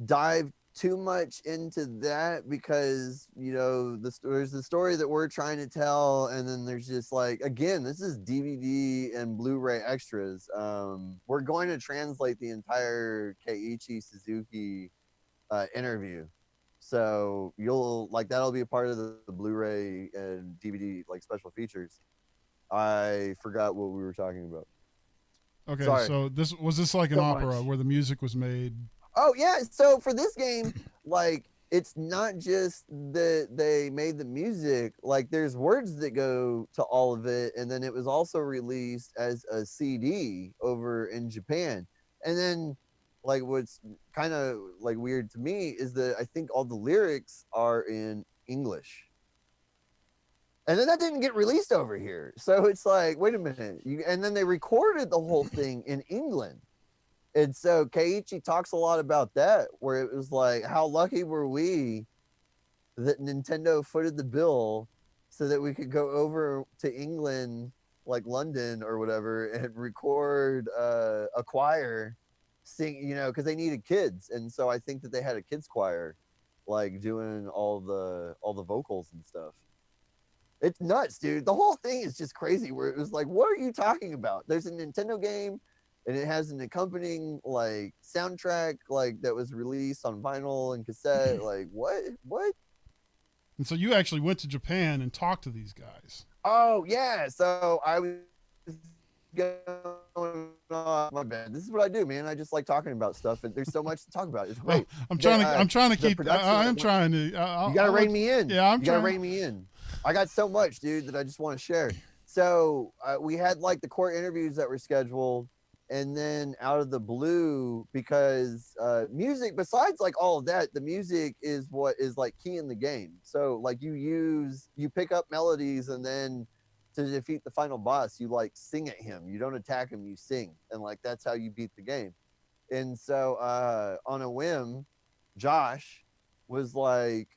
dive too much into that because there's the story that we're trying to tell, and then there's just like, again, this is DVD and Blu-ray extras. We're going to translate the entire Keiichi Suzuki interview, so that'll be a part of the Blu-ray and DVD like special features. I forgot what we were talking about. Okay, Sorry. so this was like an opera where the music was made. Oh yeah, so for this game, like it's not just that they made the music, like there's words that go to all of it, and then it was also released as a CD over in Japan. And then like what's kind of like weird to me is that I think all the lyrics are in English. And then that didn't get released over here. So it's like, wait a minute. And then they recorded the whole thing in England. And so Keiichi talks a lot about that, where it was like, how lucky were we that Nintendo footed the bill so that we could go over to England, like London or whatever, and record a choir sing, because they needed kids. And so I think that they had a kids choir, like doing all the vocals and stuff. It's nuts, dude. The whole thing is just crazy, where it was like, what are you talking about? There's a Nintendo game, and it has an accompanying like soundtrack like that was released on vinyl and cassette. Like what? And so you actually went to Japan and talked to these guys. Oh yeah. So I was going on, my bad. This is what I do, man. I just like talking about stuff, and there's so much to talk about. It's great. I'm trying to keep. I'm trying to. You gotta rein me in. Yeah, you gotta rein me in. I got so much, dude, that I just want to share. So we had like the core interviews that were scheduled, and then out of the blue, because music, besides like all of that, the music is what is like key in the game. So like you pick up melodies, and then to defeat the final boss, you like sing at him. You don't attack him, you sing, and like that's how you beat the game. And so on a whim, Josh was like,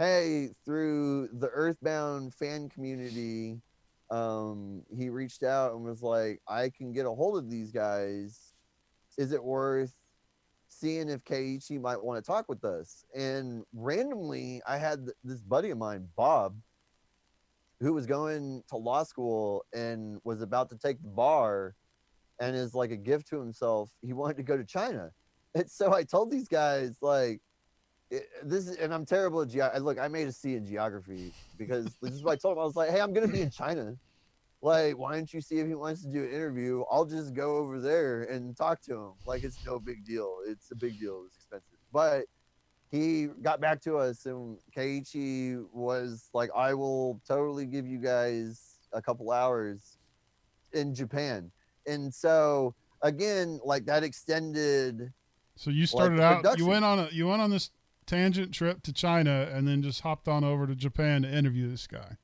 hey, through the Earthbound fan community, he reached out and was like, I can get a hold of these guys. Is it worth seeing if Keiichi might want to talk with us? And randomly, I had this buddy of mine, Bob, who was going to law school and was about to take the bar, and is like a gift to himself, he wanted to go to China. And so I told these guys, like, and I'm terrible at look, I made a C in geography because this is what I told him. I was like, hey, I'm going to be in China. Like, why don't you see if he wants to do an interview? I'll just go over there and talk to him. Like, it's no big deal. It's a big deal. It was expensive. But he got back to us, and Keiichi was like, I will totally give you guys a couple hours in Japan. And so, again, like, that extended. So you started out, production. you went on this tangent trip to China and then just hopped on over to Japan to interview this guy.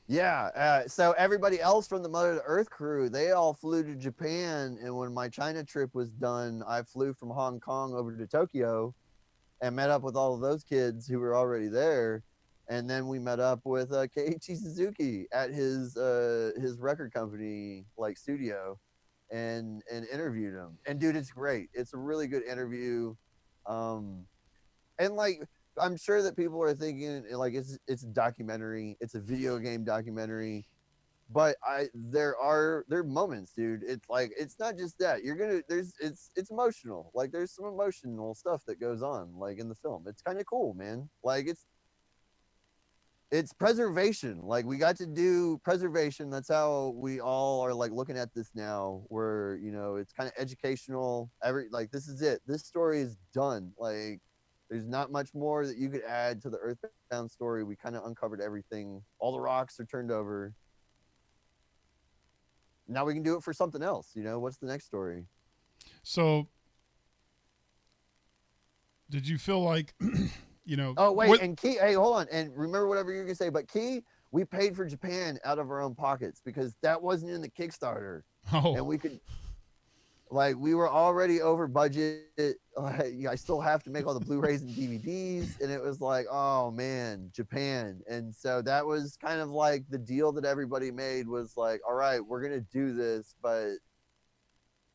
Yeah. So everybody else from the Mother to Earth crew, they all flew to Japan. And when my China trip was done, I flew from Hong Kong over to Tokyo and met up with all of those kids who were already there. And then we met up with Keiichi Suzuki at his record company, like, studio, and interviewed him. And dude, it's great. It's a really good interview. And like, I'm sure that people are thinking, like, it's a documentary, it's a video game documentary, but there are moments, dude. It's like, it's not just that. It's emotional. Like, there's some emotional stuff that goes on, like, in the film. It's kind of cool, man. Like, it's preservation. Like, we got to do preservation. That's how we all are, like, looking at this now, where, you know, it's kind of educational. Like, this is it. This story is done. Like, there's not much more that you could add to the Earthbound story. We kind of uncovered everything. All the rocks are turned over. Now we can do it for something else. You know, what's the next story? So did you feel like, you know? Oh, wait. And Key, hey, hold on. And remember whatever you're going to say. But Key, we paid for Japan out of our own pockets because that wasn't in the Kickstarter. Oh. And we could, like, we were already over budget. I still have to make all the Blu-rays and DVDs. And it was like, oh, man, Japan. And so that was kind of like the deal that everybody made was like, all right, we're going to do this. But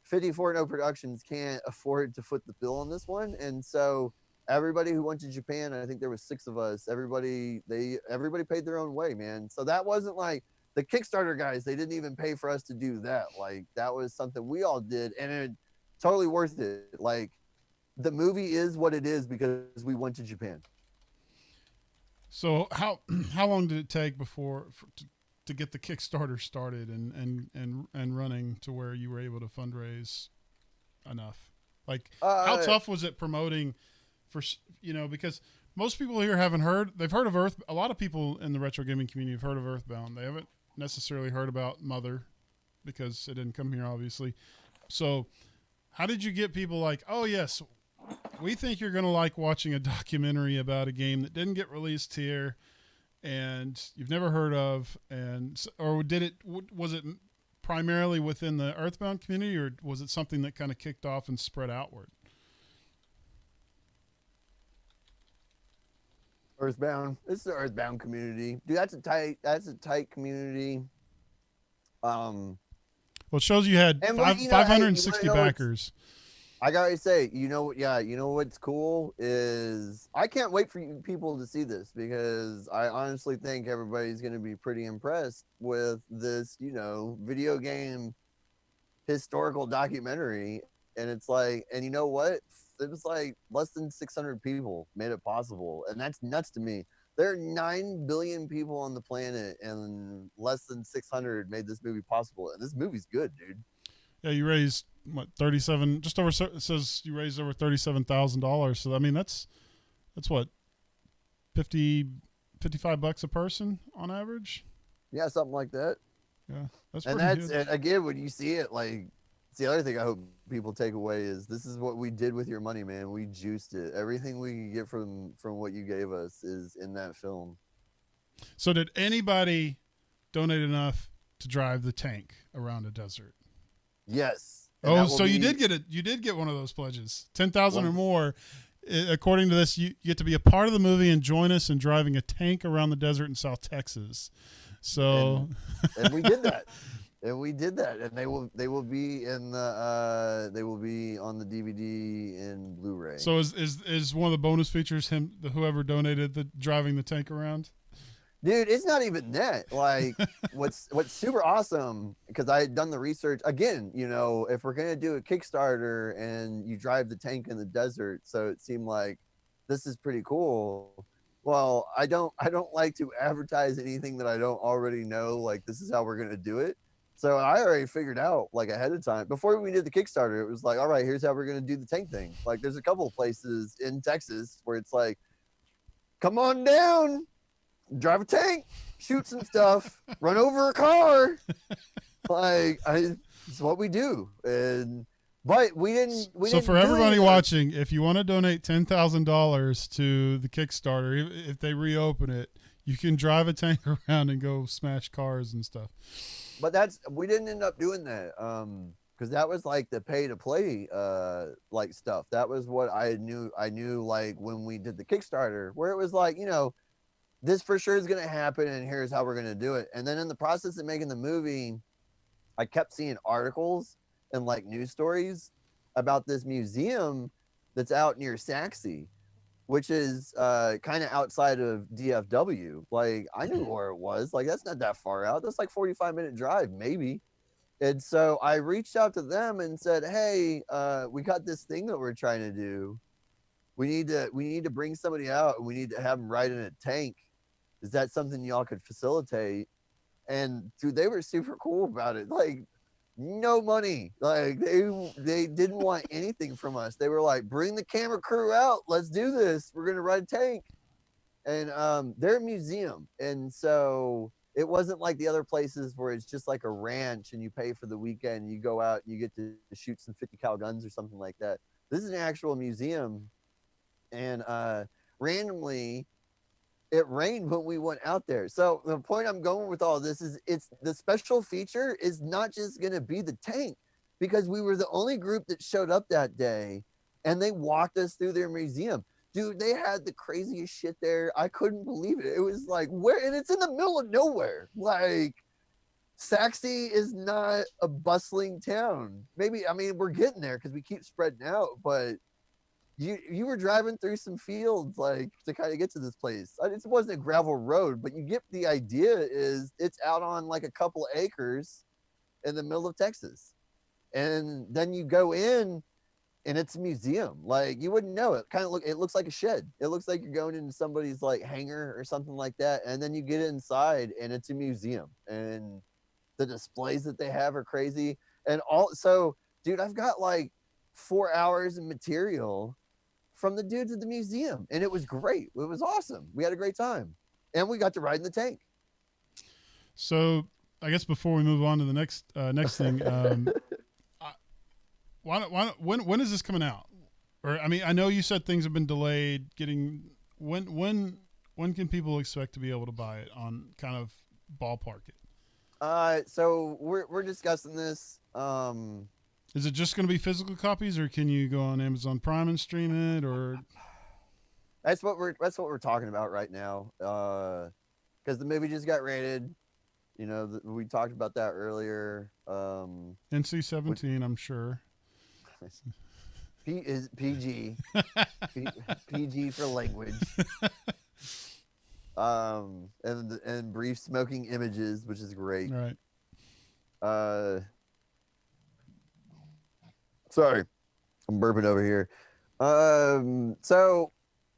54 No Productions can't afford to foot the bill on this one. And so everybody who went to Japan, I think there was 6 of us, everybody paid their own way, man. So that wasn't like the Kickstarter guys, they didn't even pay for us to do that. Like, that was something we all did, and it totally worth it. Like, the movie is what it is because we went to Japan. So how long did it take to get the Kickstarter started and running to where you were able to fundraise enough? Like, how tough was it promoting for, you know, because most people here they've heard of Earth. A lot of people in the retro gaming community have heard of Earthbound. They haven't necessarily heard about Mother because it didn't come here, obviously. So how did you get people like, oh yes, we think you're going to like watching a documentary about a game that didn't get released here and you've never heard of, or was it primarily within the Earthbound community, or was it something that kind of kicked off and spread outward? Earthbound. It's the Earthbound community, dude. That's a tight community. Well, it shows you had 560 backers. I gotta say, you know what's cool is I can't wait for people to see this because I honestly think everybody's gonna be pretty impressed with this, you know, video game historical documentary. And it's like, and you know what? It was like less than 600 people made it possible. And that's nuts to me. There are 9 billion people on the planet and less than 600 made this movie possible. And this movie's good, dude. Yeah, you raised what, 37, just over, it says you raised over $37,000. So I mean, that's what, $55 a person on average. Yeah, something like that. Yeah, that's and pretty that's good. Again, when you see it, like, it's the other thing I hope people take away is this is what we did with your money, man. We juiced it. Everything we can get from what you gave us is in that film. So did anybody donate enough to drive the tank around a desert? Yes. Oh, so you did get one of those pledges, 10,000 or more. according to this, you get to be a part of the movie and join us in driving a tank around the desert in South Texas. So, and we did that. And we did that, and they will be in the they will be on the DVD and Blu-ray. So is one of the bonus features whoever donated the driving the tank around? Dude, it's not even that. Like, what's super awesome, because I had done the research again. You know, if we're gonna do a Kickstarter and you drive the tank in the desert, so it seemed like this is pretty cool. Well, I don't like to advertise anything that I don't already know. Like, this is how we're gonna do it. So I already figured out, like, ahead of time before we did the Kickstarter. It was like, all right, here's how we're gonna do the tank thing. Like, there's a couple of places in Texas where it's like, come on down, drive a tank, shoot some stuff, run over a car. Like, it's what we do. But we didn't. So for everybody watching, if you want to donate $10,000 to the Kickstarter, if they reopen it, you can drive a tank around and go smash cars and stuff. But we didn't end up doing that, because that was like the pay to play like stuff. That was what I knew like when we did the Kickstarter, where it was like, you know, this for sure is gonna happen, and here's how we're gonna do it. And then in the process of making the movie, I kept seeing articles and like news stories about this museum that's out near Saxe, which is kind of outside of DFW. Like, I knew where it was. Like, that's not that far out. That's like 45-minute drive, maybe. And so I reached out to them and said, hey, we got this thing that we're trying to do. We need to bring somebody out, and we need to have them ride in a tank. Is that something y'all could facilitate? And dude, they were super cool about it. Like, no money. Like, they didn't want anything from us. They were like, bring the camera crew out, let's do this, we're gonna ride a tank. And they're a museum, and so it wasn't like the other places where it's just like a ranch and you pay for the weekend, you go out and you get to shoot some 50 cal guns or something like that. This is an actual museum. And randomly it rained when we went out there. So the point I'm going with all this is, it's the special feature is not just going to be the tank, because we were the only group that showed up that day, and they walked us through their museum. Dude, they had the craziest shit there. I couldn't believe it. It was like, where? And it's in the middle of nowhere. Like, Saxe is not a bustling town. Maybe, I mean, we're getting there because we keep spreading out, but you were driving through some fields, like, to kind of get to this place. It wasn't a gravel road, but you get the idea. Is it's out on like a couple acres in the middle of Texas, and then you go in and it's a museum. Like, you wouldn't know it. It looks like a shed. It looks like you're going into somebody's like hangar or something like that, and then you get inside and it's a museum, and the displays that they have are crazy. And also, dude, I've got like 4 hours of material from the dudes at the museum, and it was great. It was awesome. We had a great time, and we got to ride in the tank. So I guess before we move on to the next thing, when is this coming out? Or, I mean, I know you said things have been delayed. When can people expect to be able to buy it, on kind of ballpark it? So we're discussing this. Is it just going to be physical copies, or can you go on Amazon Prime and stream it? Or that's what we're talking about right now. Because the movie just got rated. You know, we talked about that earlier. NC-17, I'm sure. Is PG. PG for language. And brief smoking images, which is great. Right. Sorry, I'm burping over here. So,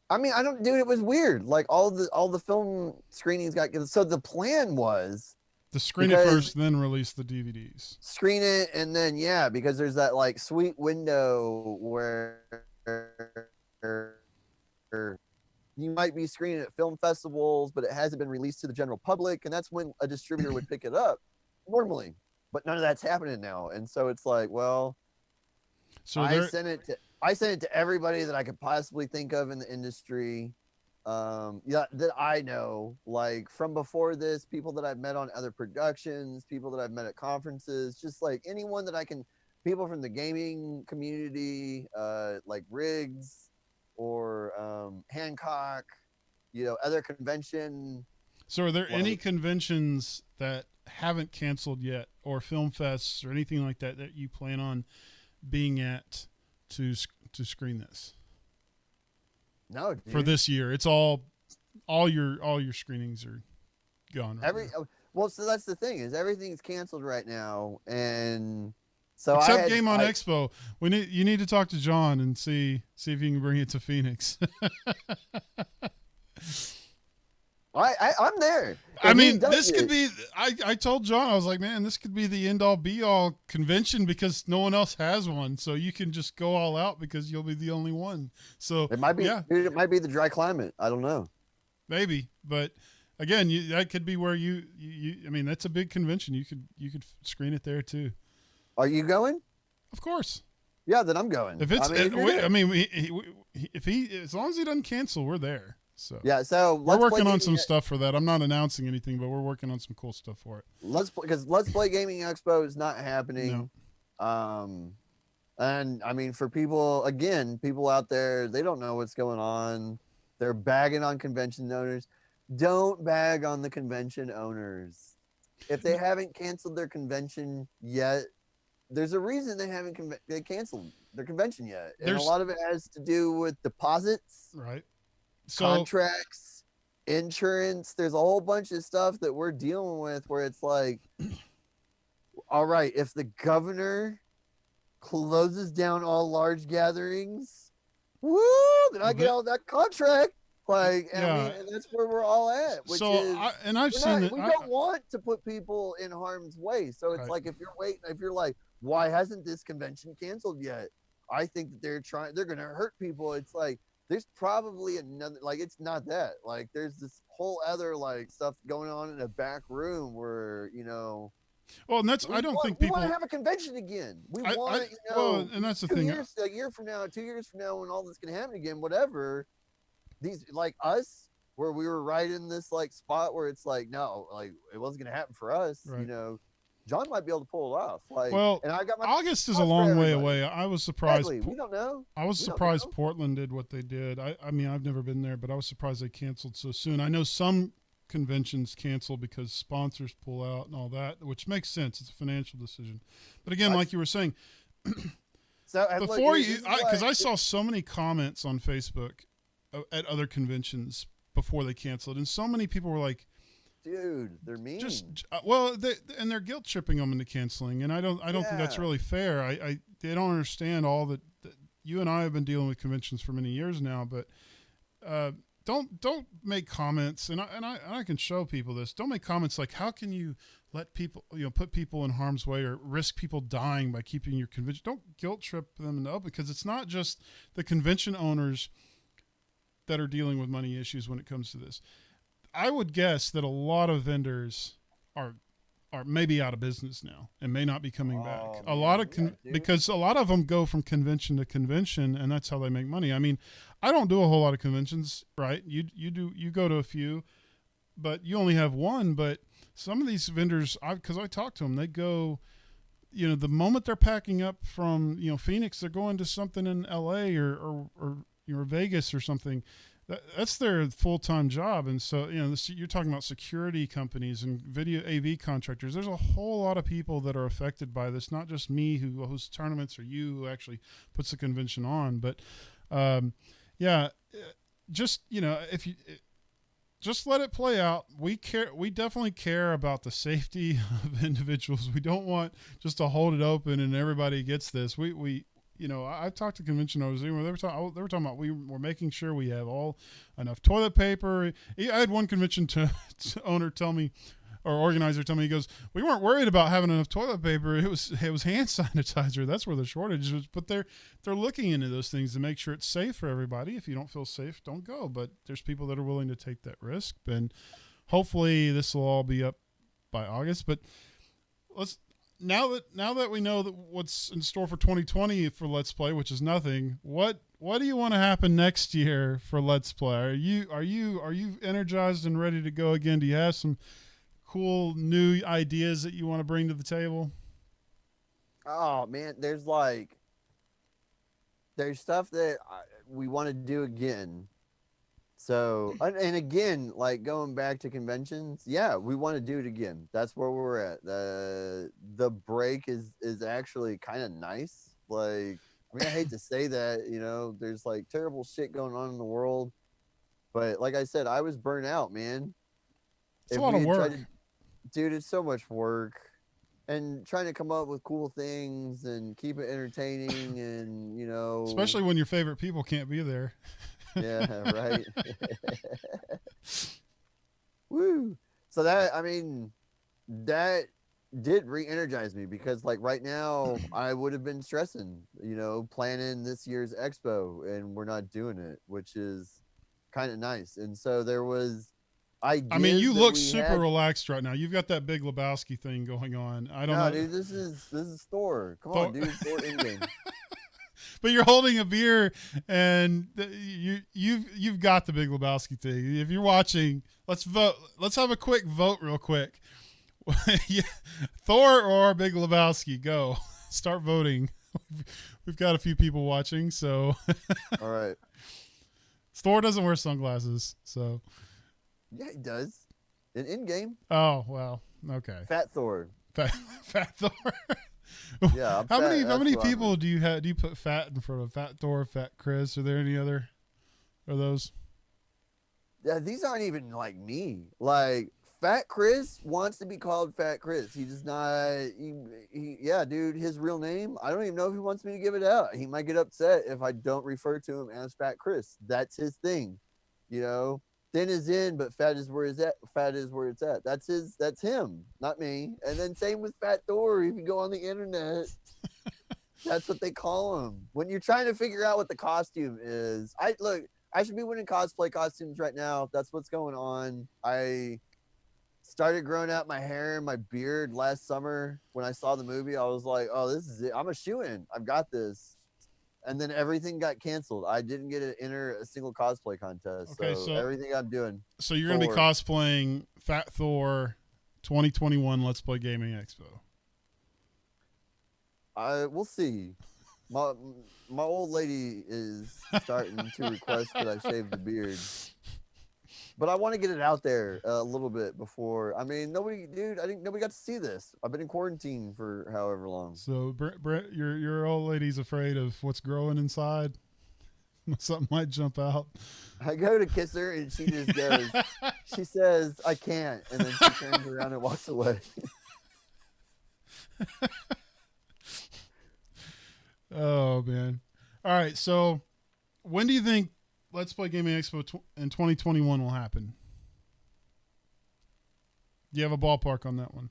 I mean, it was weird. Like, all the film screenings got, so the plan was to screen it first, then release the DVDs. Screen it, and then, yeah, because there's that like sweet window where you might be screening at film festivals, but it hasn't been released to the general public, and that's when a distributor would pick it up normally. But none of that's happening now, and so it's like, well, so I sent it to everybody that I could possibly think of in the industry, that I know, like from before this, people that I've met on other productions, people that I've met at conferences, just like anyone that I can, people from the gaming community, like Riggs, or Hancock, other convention. So are there any conventions that haven't canceled yet, or film fests or anything like that you plan on being at to screen this? No, dude. For this year, it's all your screenings are gone. Right now. Well, so that's the thing, is everything's canceled right now, and so except Game on Expo. You need to talk to John and see if you can bring it to Phoenix. I'm there. I mean, this could be. I told John, I was like, man, this could be the end all be all convention because no one else has one. So you can just go all out because you'll be the only one. So it might be. Yeah. It might be the dry climate. I don't know. Maybe, but again, that could be where you. I mean, that's a big convention. You could screen it there too. Are you going? Of course. Yeah, then I'm going. If it's, if he, as long as he doesn't cancel, we're there. So yeah, so we're working on some stuff for that. I'm not announcing anything, but we're working on some cool stuff for it. Let's Play Gaming Expo is not happening. No. And I mean, for people out there, they don't know what's going on. They're bagging on convention owners. Don't bag on the convention owners. If they haven't canceled their convention yet, there's a reason they haven't they canceled their convention yet. And a lot of it has to do with deposits. Right. Contracts, insurance. There's a whole bunch of stuff that we're dealing with where it's like, all right, if the governor closes down all large gatherings, woo, then I get all that contract. Like, I mean, and that's where we're all at. Which is, we don't want to put people in harm's way. So it's like, if you're like, why hasn't this convention canceled yet? I think that they're going to hurt people. It's like, there's probably another, like, it's not that. Like, there's this whole other, like, stuff going on in a back room where, well, and that's, I don't think people want to have a convention again. We want, well, and that's the thing. A year from now, 2 years from now, when all this can happen again, whatever, these, like us, where we were right in this, like, spot where it's like, no, like, it wasn't going to happen for us, right. John might be able to pull it off. Like, well, and I got August is a long way away. I was surprised. Exactly. We don't know. I was surprised Portland did what they did. I mean, I've never been there, but I was surprised they canceled so soon. I know some conventions cancel because sponsors pull out and all that, which makes sense. It's a financial decision. But again, like you were saying, so before because I saw so many comments on Facebook at other conventions before they canceled, and so many people were like, dude, they're mean. They're guilt tripping them into canceling, and I don't think that's really fair. They don't understand all that you and I have been dealing with conventions for many years now. But don't make comments, and I can show people this. Don't make comments like, how can you let people put people in harm's way or risk people dying by keeping your convention? Don't guilt trip them because it's not just the convention owners that are dealing with money issues when it comes to this. I would guess that a lot of vendors are maybe out of business now and may not be coming back. Because a lot of them go from convention to convention, and that's how they make money. I mean, I don't do a whole lot of conventions, right? You go to a few, but you only have one. But some of these vendors, because I talk to them, they go, the moment they're packing up from Phoenix, they're going to something in LA or Vegas or something. That's their full-time job. And so, you're talking about security companies and video AV contractors. There's a whole lot of people that are affected by this, not just me who hosts tournaments or you who actually puts the convention on. But, just, if you just let it play out. We definitely care about the safety of individuals. We don't want just to hold it open and everybody gets this. I've talked to convention owners. They were talking about we're making sure we have enough toilet paper. I had one convention owner tell me, or organizer tell me, he goes, we weren't worried about having enough toilet paper. It was hand sanitizer. That's where the shortage was. But they're looking into those things to make sure it's safe for everybody. If you don't feel safe, don't go. But there's people that are willing to take that risk, and hopefully this will all be up by August. But Now that we know that what's in store for 2020 for Let's Play, which is nothing, what do you want to happen next year for Let's Play? Are you energized and ready to go again? Do you have some cool new ideas that you want to bring to the table? Oh man, there's there's stuff that we want to do again. So, and again, like going back to conventions, yeah, we want to do it again. That's where we're at. The break is actually kind of nice. Like, I mean, I hate to say that, you know, there's like terrible shit going on in the world, but like I said, I was burnt out, man. It's a lot of work. Dude, it's so much work. And trying to come up with cool things and keep it entertaining, and you know, especially when your favorite people can't be there. Yeah, right. Woo. So that, I mean, that did re-energize me, because like right now I would have been stressing, you know, planning this year's expo, and we're not doing it, which is kind of nice. And so there was I mean, you look super relaxed right now. You've got that Big Lebowski thing going on. I don't know. Dude, this is Thor. Come on, dude, Thor in-game. But you're holding a beer, and you've got the Big Lebowski thing. If you're watching, let's vote. Let's have a quick vote, real quick. Yeah. Thor or Big Lebowski? Go. Start voting. We've got a few people watching, so. All right. Thor doesn't wear sunglasses, so. Yeah, he does. In-game. Oh, well, okay. Fat Thor. Fat Thor. Yeah. How many people do you put fat in front of? Fat Thor, Fat Chris? Are there any other? Are those? Yeah, these aren't even like me. Like Fat Chris wants to be called Fat Chris. He does not. Yeah, dude. His real name, I don't even know if he wants me to give it out. He might get upset if I don't refer to him as Fat Chris. That's his thing. You know, thin is in, but fat is where it's at. Fat is where it's at. That's his. That's him, not me. And then same with Fat Thor. If you go on the internet, that's what they call him. When you're trying to figure out what the costume is, I should be winning cosplay costumes right now. That's what's going on. I started growing out my hair and my beard last summer. When I saw the movie, I was like, oh, this is it. I'm a shoo-in. I've got this. And then everything got canceled. I didn't get to enter a single cosplay contest. Okay, so everything I'm doing. So you're going to be cosplaying Fat Thor 2021 Let's Play Gaming Expo. We'll see. My old lady is starting to request that I shave the beard, but I want to get it out there a little bit before. I mean, nobody got to see this. I've been in quarantine for however long. So, Brett, your old lady's afraid of what's growing inside. Something might jump out. I go to kiss her, and she just goes. She says, "I can't," and then she turns around and walks away. Oh, man. All right. So when do you think Let's Play Gaming Expo in 2021 will happen? Do you have a ballpark on that one?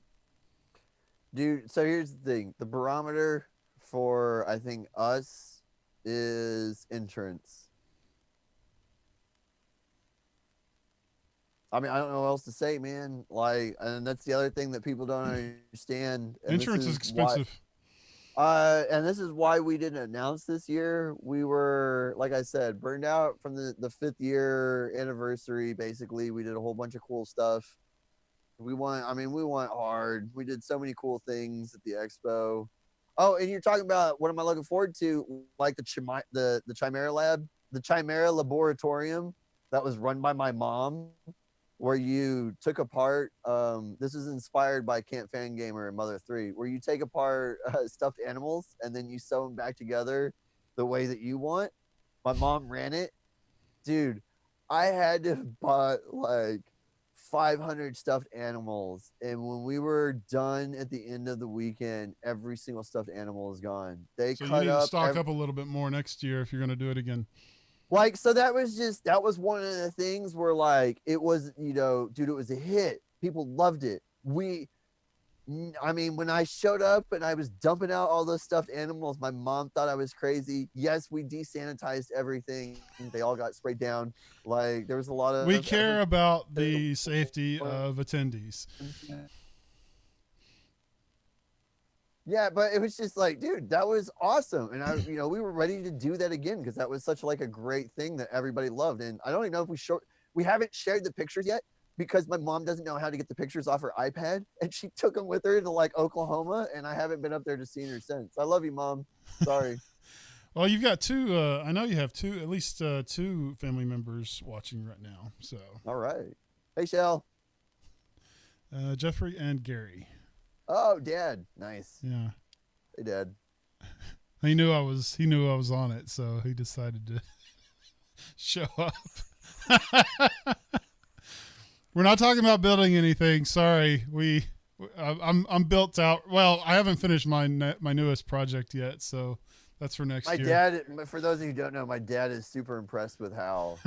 Dude, so here's the thing. The barometer for, I think, us is entrance. I mean, I don't know what else to say, man. Like, and that's the other thing that people don't understand. Insurance is expensive. And this is why we didn't announce this year. We were, like I said, burned out from the 5th year anniversary. Basically, we did a whole bunch of cool stuff. We went hard. We did so many cool things at the expo. Oh, and you're talking about what am I looking forward to? Like the Chimera Lab, the Chimera Laboratorium that was run by my mom, where you took apart, this is inspired by Camp Fangamer and Mother 3, where you take apart stuffed animals and then you sew them back together the way that you want. My mom ran it. Dude, I had to buy like 500 stuffed animals. And when we were done at the end of the weekend, every single stuffed animal is gone. So you need to stock up a little bit more next year if you're going to do it again. Like, so that was one of the things where, like, it was, you know, dude, it was a hit. People loved it. I mean, when I showed up and I was dumping out all those stuffed animals, my mom thought I was crazy. Yes, we desanitized everything. They all got sprayed down. Like, there was a lot of... We care about the safety of attendees. Yeah, but it was just like, dude, that was awesome. And we were ready to do that again because that was such like a great thing that everybody loved. And I don't even know if we haven't shared the pictures yet because my mom doesn't know how to get the pictures off her iPad. And she took them with her to like Oklahoma. And I haven't been up there to see her since. I love you, Mom. Sorry. Well, you've got two. I know you have two, at least two family members watching right now. So, all right. Hey, Shell. Jeffrey and Gary. Oh, Dad. Nice. Yeah. Hey, Dad. He knew I was on it, so he decided to show up. We're not talking about building anything. Sorry. I'm built out. Well, I haven't finished my newest project yet, so that's for next year. My dad, for those of you who don't know, my dad is super impressed with how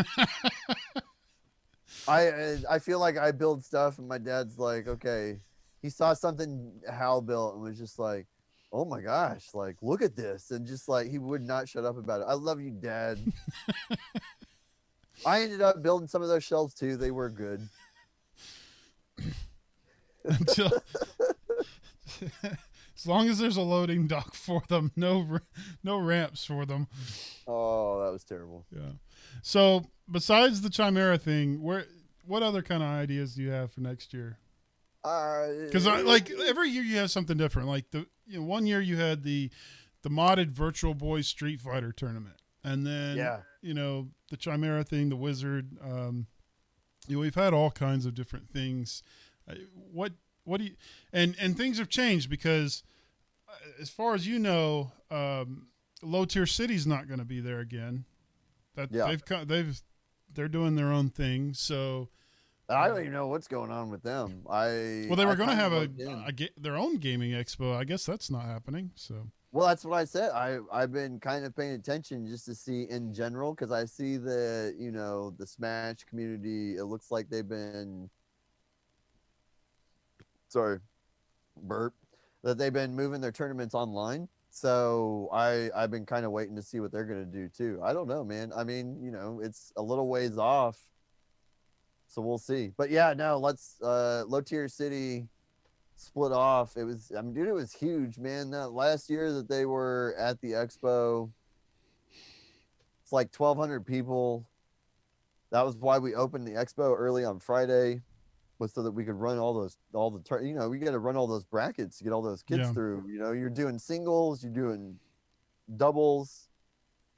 I feel like I build stuff, and my dad's like, okay, he saw something Hal built and was just like, oh my gosh, like, look at this. And just like, he would not shut up about it. I love you, Dad. I ended up building some of those shelves too. They were good. Until as long as there's a loading dock for them, no ramps for them. Oh, that was terrible. Yeah. So besides the Chimera thing, what other kind of ideas do you have for next year? Because like every year you have something different. Like one year you had the modded Virtual Boy Street Fighter tournament, and then the Chimera thing, the Wizard. We've had all kinds of different things. What do you and things have changed because as far as you know, Low Tier City's not going to be there again. They're doing their own thing. So I don't even know what's going on with them. They were going to have their own gaming expo. I guess that's not happening. So well, that's what I said. I've been kind of paying attention just to see in general, because I see the the Smash community. It looks like they've been that they've been moving their tournaments online. So I've been kind of waiting to see what they're going to do too. I don't know, man. I mean, it's a little ways off, so we'll see. But yeah, no, let's Low Tier City split off. It was, dude, it was huge, man. That last year that they were at the expo, it's like 1,200 people. That was why we opened the expo early on Friday, was so that we could run we got to run all those brackets to get all those kids through. You're doing singles, you're doing doubles,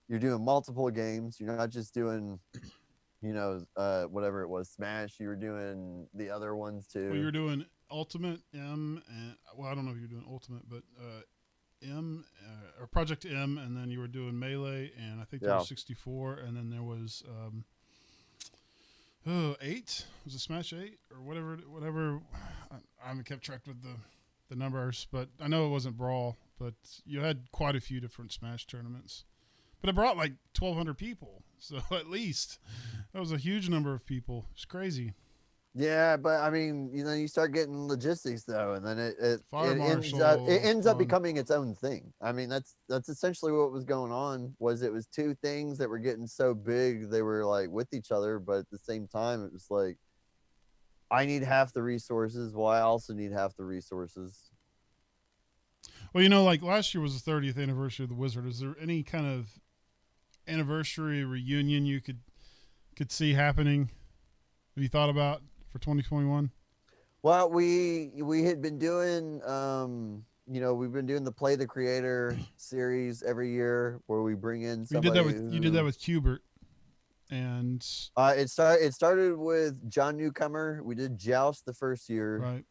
you're doing multiple games. You're not just doing, whatever it was, Smash. You were doing the other ones too. Well, you were doing Ultimate M, and I don't know if you're doing Ultimate, but M or Project M, and then you were doing Melee, and I think there was 64, and then there was 8. Was it Smash 8 or whatever? I haven't kept track with the numbers, but I know it wasn't Brawl. But you had quite a few different Smash tournaments, but it brought like 1,200 people, so at least that was a huge number of people. It's crazy. Yeah, but I mean, you start getting logistics though, and then it ends up becoming its own thing. I mean, that's essentially what was going on. It was two things that were getting so big they were like with each other, but at the same time, it was like, I need half the resources. Well, I also need half the resources. Well, like last year was the 30th anniversary of the Wizard. Is there any kind of anniversary reunion you could see happening? Have you thought about for 2021? Well, we had been doing we've been doing the Play the Creator series every year, where we bring in somebody. You did that with Qbert, and it started with John Newcomer. We did Joust the first year, right,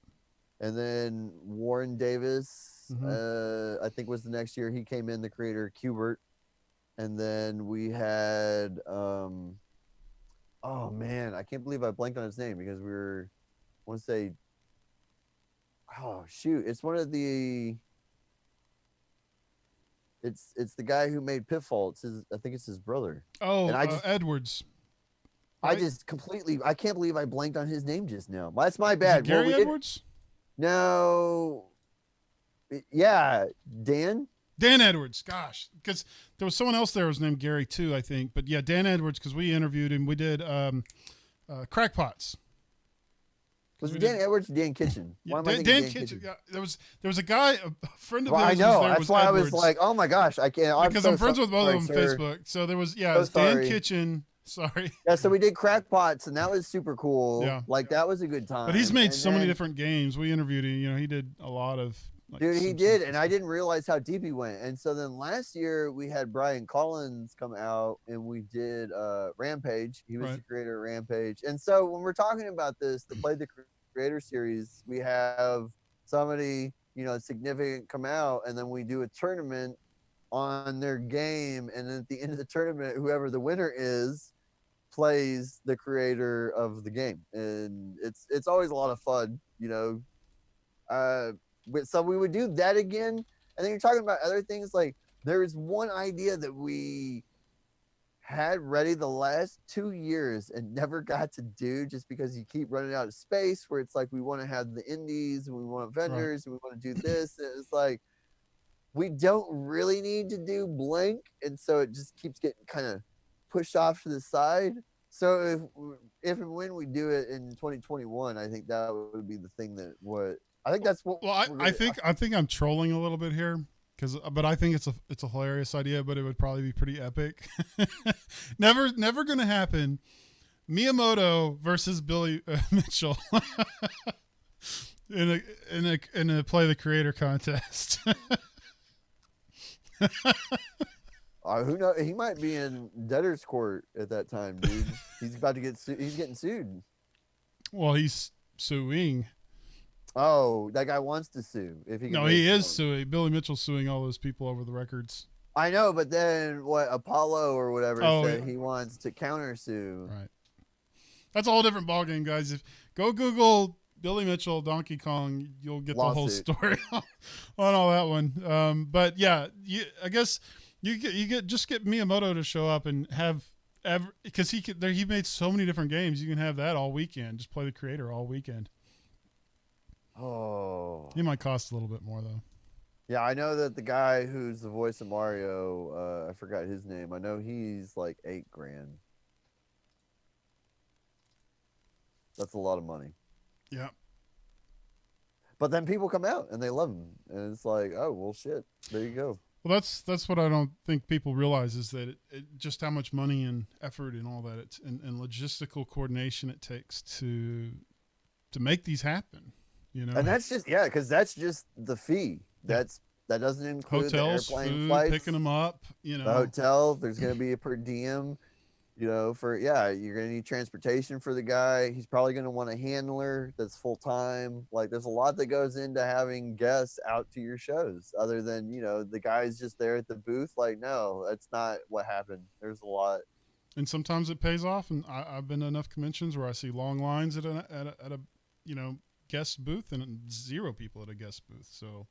and then Warren Davis, I think was the next year. He came in, the creator Qbert, and then we had oh man, I can't believe I blanked on his name, because it's one of the, it's the guy who made Pitfall. I think it's his brother. Oh, and Edwards. Right? I can't believe I blanked on his name just now. That's my bad. Gary Edwards? No. Yeah, Dan Edwards. Gosh, because there was someone else there who was named Gary too, I think. But yeah, Dan Edwards, because we interviewed him. We did Crackpots. Was it Dan Edwards or Dan Kitchen? Yeah, Dan Kitchen. Yeah, there was a guy, a friend of his. I know. That's why Edwards. I was like, oh my gosh, I can't. Because I'm friends with both of them on Facebook. So there was, it was Dan Kitchen. Sorry. Yeah, so we did Crackpots, and that was super cool. Yeah. Like, that was a good time. But he's made so many different games. We interviewed him. He did a lot of Like Dude, he Simpsons did, and and I stuff. didn't realize how deep he went. And so then last year we had Brian Collins come out, and we did Rampage. He was Right. the creator of Rampage. And so when we're talking about this, the Play the Creator series, we have somebody, you know, significant come out, and then we do a tournament on their game, and then at the end of the tournament, whoever the winner is plays the creator of the game, and it's always a lot of fun, you know. So we would do that again, and then you're talking about other things. Like there is one idea that we had ready the last 2 years and never got to do, just because you keep running out of space, where it's like we want to have the indies and we want vendors and we want to do this, and it's like we don't really need to do blank, and so it just keeps getting kind of pushed off to the side. So if and when we do it in 2021, I think that would be the thing that would. I think that's what. Well, I think I'm trolling a little bit here, but I think it's a hilarious idea, but it would probably be pretty epic. never gonna happen. Miyamoto versus Billy Mitchell in a Play the Creator contest. Who knows? He might be in debtor's court at that time, dude. He's about to get he's getting sued. Well, he's suing. Oh, that guy wants to sue. If he No, he is suing. Billy Mitchell's suing all those people over the records. I know, but then what? Apollo or whatever said he wants to countersue. Right. That's a whole different ballgame, guys. If go Google Billy Mitchell, Donkey Kong, you'll get the whole story on all that one. But yeah, I guess you get Miyamoto to show up and have because he made so many different games. You can have that all weekend. Just play the creator all weekend. Oh, he might cost a little bit more though. Yeah, I know that the guy who's the voice of Mario, I forgot his name. I know he's like $8,000. That's a lot of money. Yeah. But then people come out and they love him, and it's like, oh well, shit. There you go. Well, that's what I don't think people realize is that it just how much money and effort and all that and logistical coordination it takes to make these happen. You know, and that's just because that's just the fee. That doesn't include hotels, the airplane food, flights, picking them up. You know, the hotel. There's going to be a per diem. You know, you're going to need transportation for the guy. He's probably going to want a handler that's full time. Like, there's a lot that goes into having guests out to your shows, other than the guy's just there at the booth. Like, no, that's not what happened. There's a lot. And sometimes it pays off. And I've been to enough conventions where I see long lines at a guest booth and 0 people at a guest booth. So,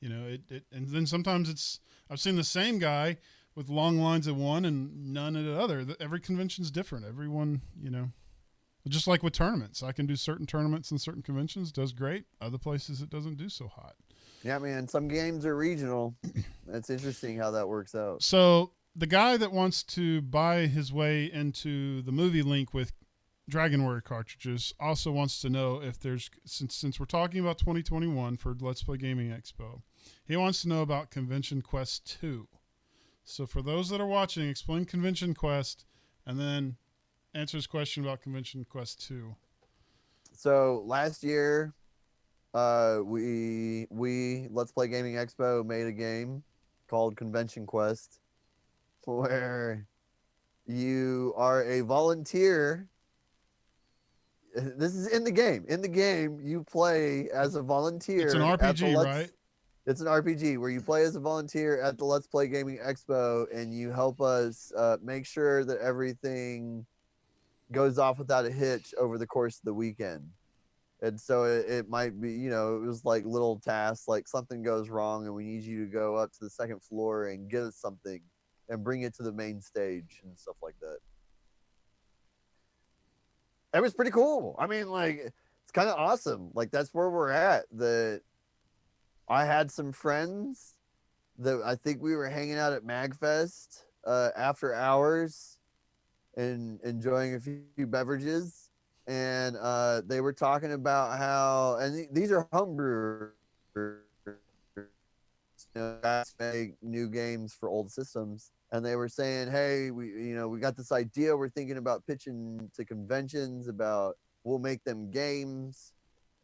it and then sometimes I've seen the same guy with long lines at one and none at the other. Every convention's different. Everyone, just like with tournaments, I can do certain tournaments and certain conventions, does great. Other places it doesn't do so hot. Yeah, man. Some games are regional. That's interesting how that works out. So the guy that wants to buy his way into the movie link with Dragon Warrior cartridges also wants to know if there's, since we're talking about 2021 for Let's Play Gaming Expo, he wants to know about Convention Quest 2. So for those that are watching, explain Convention Quest and then answer his question about Convention Quest 2. So last year, we Let's Play Gaming Expo made a game called Convention Quest, where you are a volunteer. This is in the game. In the game, you play as a volunteer. It's an RPG, right? It's an RPG where you play as a volunteer at the Let's Play Gaming Expo, and you help us make sure that everything goes off without a hitch over the course of the weekend. And so it might be, it was like little tasks, like something goes wrong and we need you to go up to the second floor and get us something and bring it to the main stage and stuff like that. It was pretty cool. I mean, like, it's kind of awesome. Like, that's where we're at. I had some friends that I think we were hanging out at MagFest after hours and enjoying a few beverages. And they were talking about how, and these are homebrewers, guys make new games for old systems. And they were saying, hey, we got this idea. We're thinking about pitching to conventions about we'll make them games.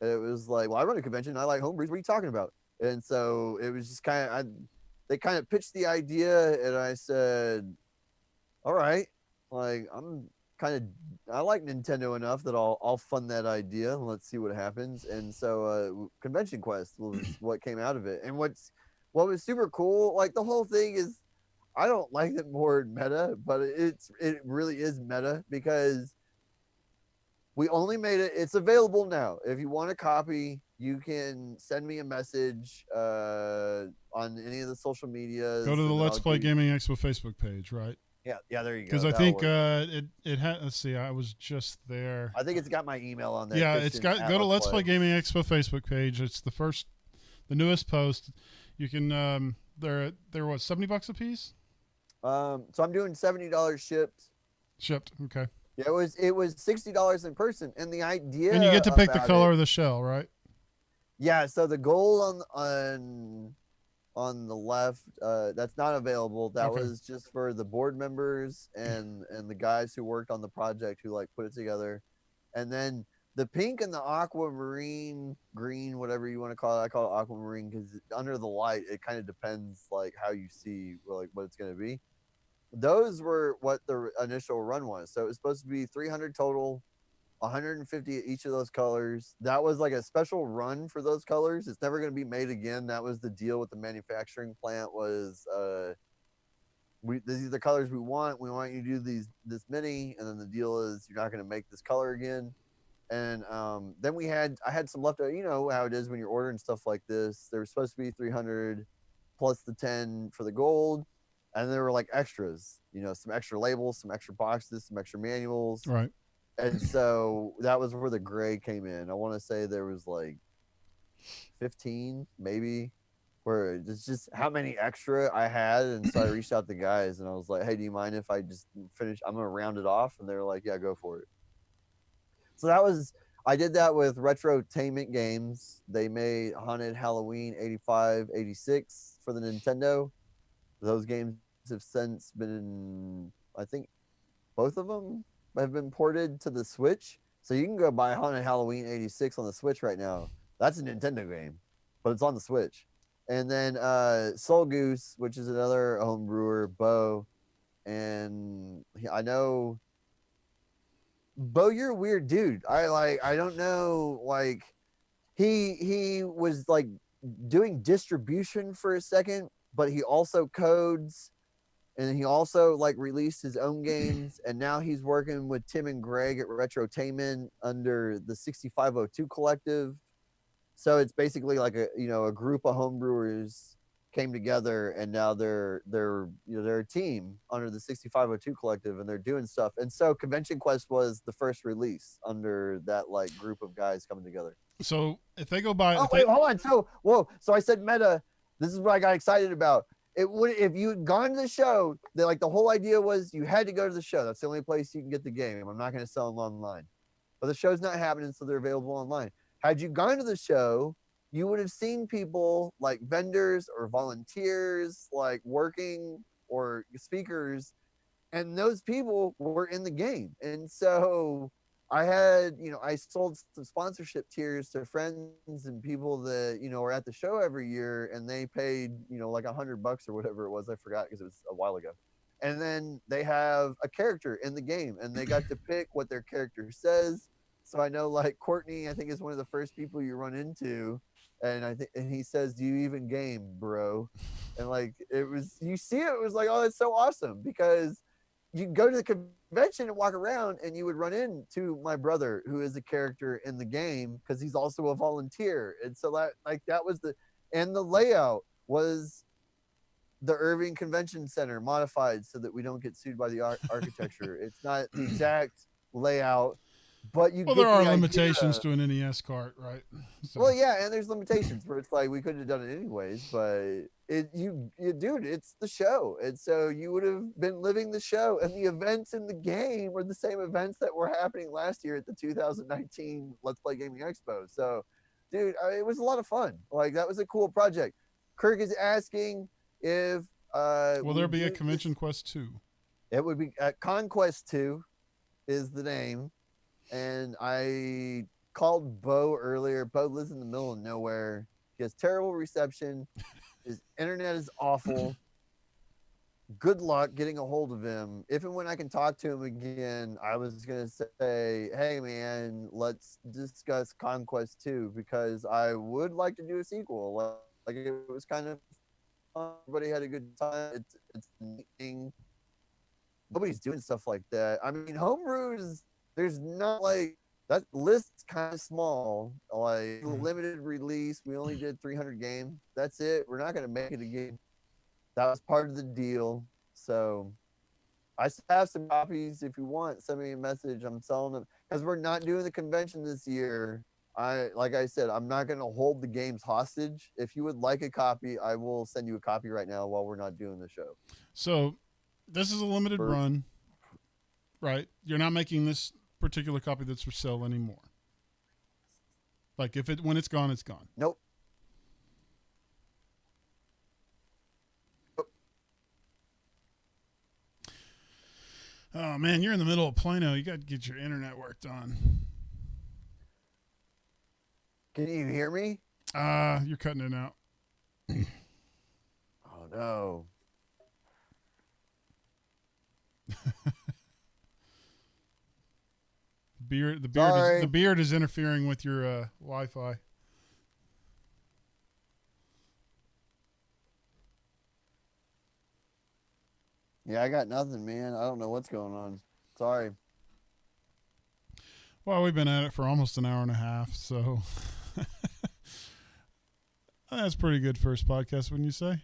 And it was like, well, I run a convention. I like homebrews. What are you talking about? And so it was just kind of, they kind of pitched the idea, and I said, all right, like I like Nintendo enough that I'll fund that idea. Let's see what happens. And so Convention Quest was what came out of it. And what was super cool, like the whole thing is, I don't like the word meta, but it really is meta, because we only made it. It's available now. If you want a copy, you can send me a message on any of the social medias. Go to the Let's Play Gaming Expo Facebook page, right? Yeah, there you go. Because I think it had. Let's see, I was just there. I think it's got my email on there. Yeah, it's got. Go to Let's Play Gaming Expo Facebook page. It's the newest post. You can. They're what, $70 a piece? So I'm doing $70 shipped. Shipped. Okay. Yeah, it was $60 in person, and the idea. And you get to pick the color of the shell, right? Yeah. So the gold on the left, that's not available. That was just for the board members and the guys who worked on the project, who like put it together. And then the pink and the aquamarine green, whatever you want to call it, I call it aquamarine because under the light, it kind of depends like how you see like what it's going to be. Those were what the initial run was. So it was supposed to be 300 total, 150 at each of those colors. That was like a special run for those colors. It's never going to be made again. That was the deal with the manufacturing plant, was these are the colors we want. We want you to do this many, and then the deal is you're not going to make this color again. And then I had some leftover. You know how it is when you're ordering stuff like this. There was supposed to be 300 plus the 10 for the gold, and there were like extras. You know, some extra labels, some extra boxes, some extra manuals. Right. And so that was where the gray came in. I want to say there was like 15, maybe, where it's just how many extra I had. And so I reached out to guys and I was like, hey, do you mind if I just finish? I'm going to round it off. And they were like, yeah, go for it. So I did that with Retrotainment Games. They made Haunted Halloween 85, 86 for the Nintendo. Those games have since been, I think both of them have been ported to the Switch. So you can go buy Haunted Halloween 86 on the Switch right now. That's a Nintendo game, but it's on the Switch. And then Soul Goose, which is another home brewer, Bo. And I know, Bo, you're a weird dude. I don't know, like he was like doing distribution for a second, but he also codes, and he also like released his own games, and now he's working with Tim and Greg at Retrotainment under the 6502 Collective. So it's basically like a group of homebrewers came together, and now they're a team under the 6502 Collective, and they're doing stuff. And so Convention Quest was the first release under that like group of guys coming together. So if they go by, hold on. So I said meta. This is what I got excited about. It would, if you had gone to the show, the whole idea was you had to go to the show. That's the only place you can get the game. I'm not going to sell them online, but the show's not happening, so they're available online. Had you gone to the show, you would have seen people like vendors or volunteers, like working, or speakers, and those people were in the game. And so I had, I sold some sponsorship tiers to friends and people that, are at the show every year, and they paid, like $100 or whatever it was. I forgot because it was a while ago. And then they have a character in the game, and they got to pick what their character says. So I know, like, Courtney, I think, is one of the first people you run into. And he says, do you even game, bro? And like, it was like, oh, it's so awesome, because you go to the convention and walk around, and you would run into my brother, who is a character in the game, because he's also a volunteer. And so that was and the layout was the Irving Convention Center modified so that we don't get sued by the architecture. It's not the exact layout, but there are limitations to an NES cart, right? So. Well, yeah, and there's limitations where it's like we could have done it anyways, but dude, it's the show, and so you would have been living the show, and the events in the game were the same events that were happening last year at the 2019 Let's Play Gaming Expo. So, dude, it was a lot of fun. Like, that was a cool project. Kirk is asking if will there be a Convention Quest 2? It would be Conquest 2 is the name. And I called Bo earlier. Bo lives in the middle of nowhere, He has terrible reception. His internet is awful. Good luck getting a hold of him. If and when I can talk to him again, I was going to say, hey, man, let's discuss Conquest 2, because I would like to do a sequel. Like it was kind of fun. Everybody had a good time. It's a neat thing. Nobody's doing stuff like that. I mean, homebrews, there's not like, that list's kind of small. Like limited release, we only did 300 games. That's it. We're not going to make it again. That was part of the deal. So I still have some copies. If you want, send me a message. I'm selling them because we're not doing the convention this year. Like I said, I'm not going to hold the games hostage. If you would like a copy, I will send you a copy right now while we're not doing the show. So this is a limited run, right? You're not making this particular copy that's for sale anymore. Like when it's gone, it's gone. Nope. Oh man, you're in the middle of Plano. You got to get your internet worked on. Can you hear me? You're cutting it out. Oh no. The beard is interfering with your Wi-Fi. Yeah, I got nothing, man. I don't know what's going on. Sorry. Well, we've been at it for almost an hour and a half, so that's pretty good first podcast, wouldn't you say?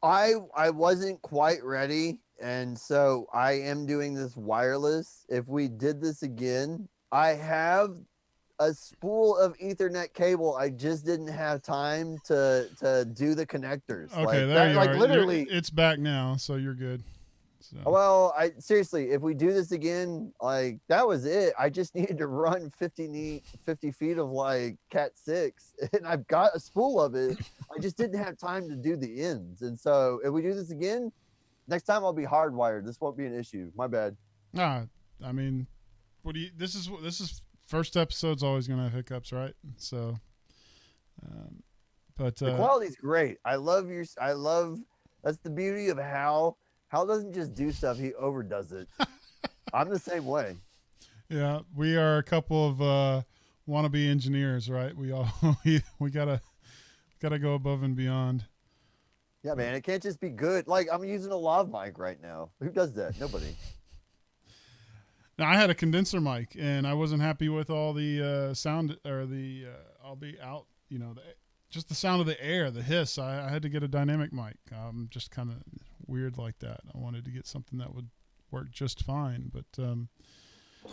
I wasn't quite ready, and so I am doing this wireless. If we did this again, I have a spool of Ethernet cable. I just didn't have time to do the connectors. Okay, there you are. Literally, it's back now, so you're good. So. Well, seriously, if we do this again, like that was it. I just needed to run 50 feet of like Cat 6, and I've got a spool of it. I just didn't have time to do the ends, and so if we do this again, next time I'll be hardwired. This won't be an issue. My bad. Nah, I mean, this is first episode's always gonna have hiccups, right? So, but the quality's great. I love that's the beauty of Hal. Hal doesn't just do stuff, he overdoes it. I'm the same way. Yeah, we are a couple of wannabe engineers, right? We all we gotta go above and beyond. Yeah, man, it can't just be good. Like I'm using a lav mic right now. Who does that? Nobody. Now I had a condenser mic, and I wasn't happy with all the sound or the all the out, just the sound of the air, the hiss. I had to get a dynamic mic. I'm just kind of weird like that. I wanted to get something that would work just fine, but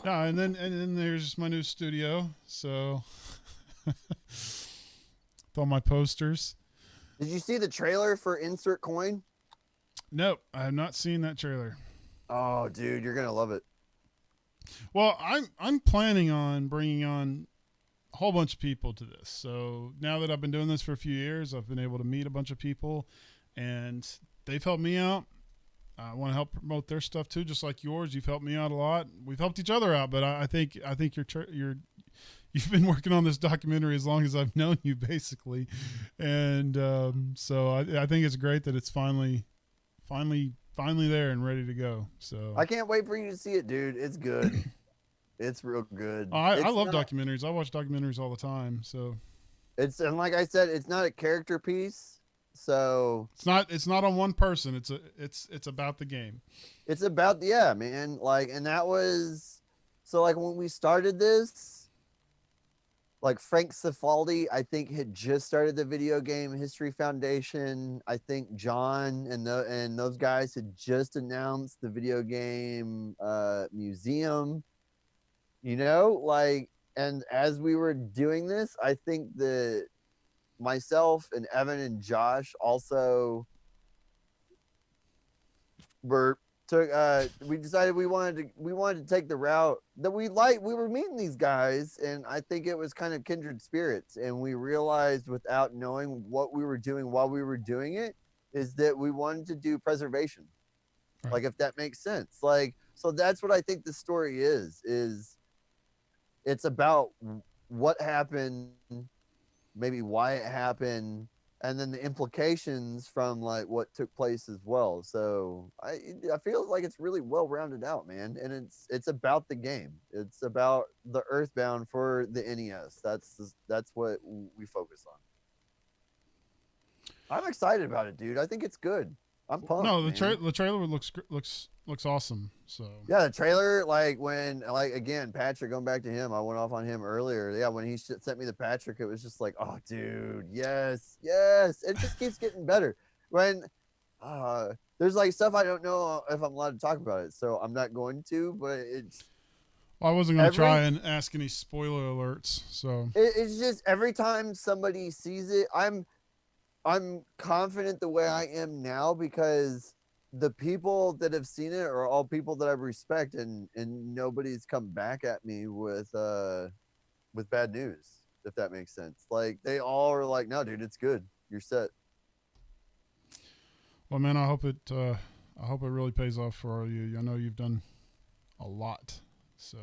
yeah. And then there's my new studio. So with all my posters. Did you see the trailer for Insert Coin? Nope, I have not seen that trailer. Oh, dude, you're gonna love it. Well, I'm planning on bringing on a whole bunch of people to this. So now that I've been doing this for a few years, I've been able to meet a bunch of people, and they've helped me out. I want to help promote their stuff too, just like yours. You've helped me out a lot. We've helped each other out, but I think you've been working on this documentary as long as I've known you, basically, and so I think it's great that it's finally there and ready to go. So I can't wait for you to see it, dude. It's good. It's real good. I love documentaries. I watch documentaries all the time. So and like I said, it's not a character piece. So it's not on one person. It's about the game. It's about, yeah, man. Like, and that was, so like when we started this, like Frank Cifaldi, I think had just started the Video Game History Foundation. I think John and those guys had just announced the Video Game Museum, like, and as we were doing this, I think that myself and Evan and Josh also we decided we wanted to take the route that we were meeting these guys, and I think it was kind of kindred spirits, and we realized without knowing what we were doing while we were doing it is that we wanted to do preservation. Right. Like, if that makes sense. Like, so that's what I think the story is it's about what happened maybe why it happened, and then the implications from like what took place as well. So I feel like it's really well rounded out, man, and it's about the game. It's about the Earthbound for the NES. That's what we focus on. I'm excited about it, dude. I think it's good. I'm pumped. No, the trailer looks awesome. So yeah, the trailer, like when, like again, Patrick, going back to him, I went off on him earlier. Yeah, when he sent me the Patrick, it was just like, oh, dude, yes. It just keeps getting better. When there's like stuff I don't know if I'm allowed to talk about it, so I'm not going to. But it's. Well, I wasn't going to try and ask any spoiler alerts. So it's just every time somebody sees it, I'm confident the way I am now because the people that have seen it are all people that I respect, and nobody's come back at me with bad news, if that makes sense. Like they all are like, no, dude, it's good. You're set. Well, man, I hope it really pays off for all of you. I know you've done a lot. So,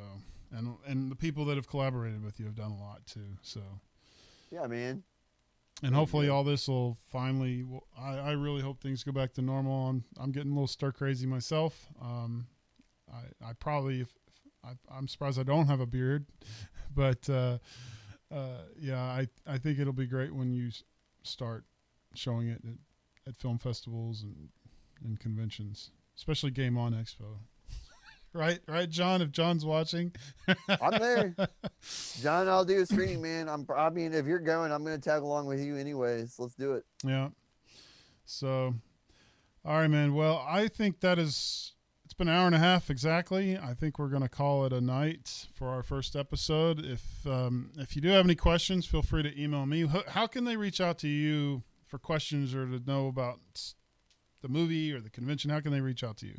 and the people that have collaborated with you have done a lot too. So, yeah, man. And hopefully all this will finally. I really hope things go back to normal. I'm getting a little stir crazy myself. I probably I'm surprised I don't have a beard, but yeah, I think it'll be great when you start showing it at film festivals and conventions, especially Game On Expo. Right, John. If John's watching, I'm there. John, I'll do a screening, man. I mean, if you're going, I'm going to tag along with you anyways. Let's do it. Yeah. So, all right, man. Well, I think it's been an hour and a half exactly. I think we're going to call it a night for our first episode. If you do have any questions, feel free to email me. How can they reach out to you for questions or to know about the movie or the convention? How can they reach out to you?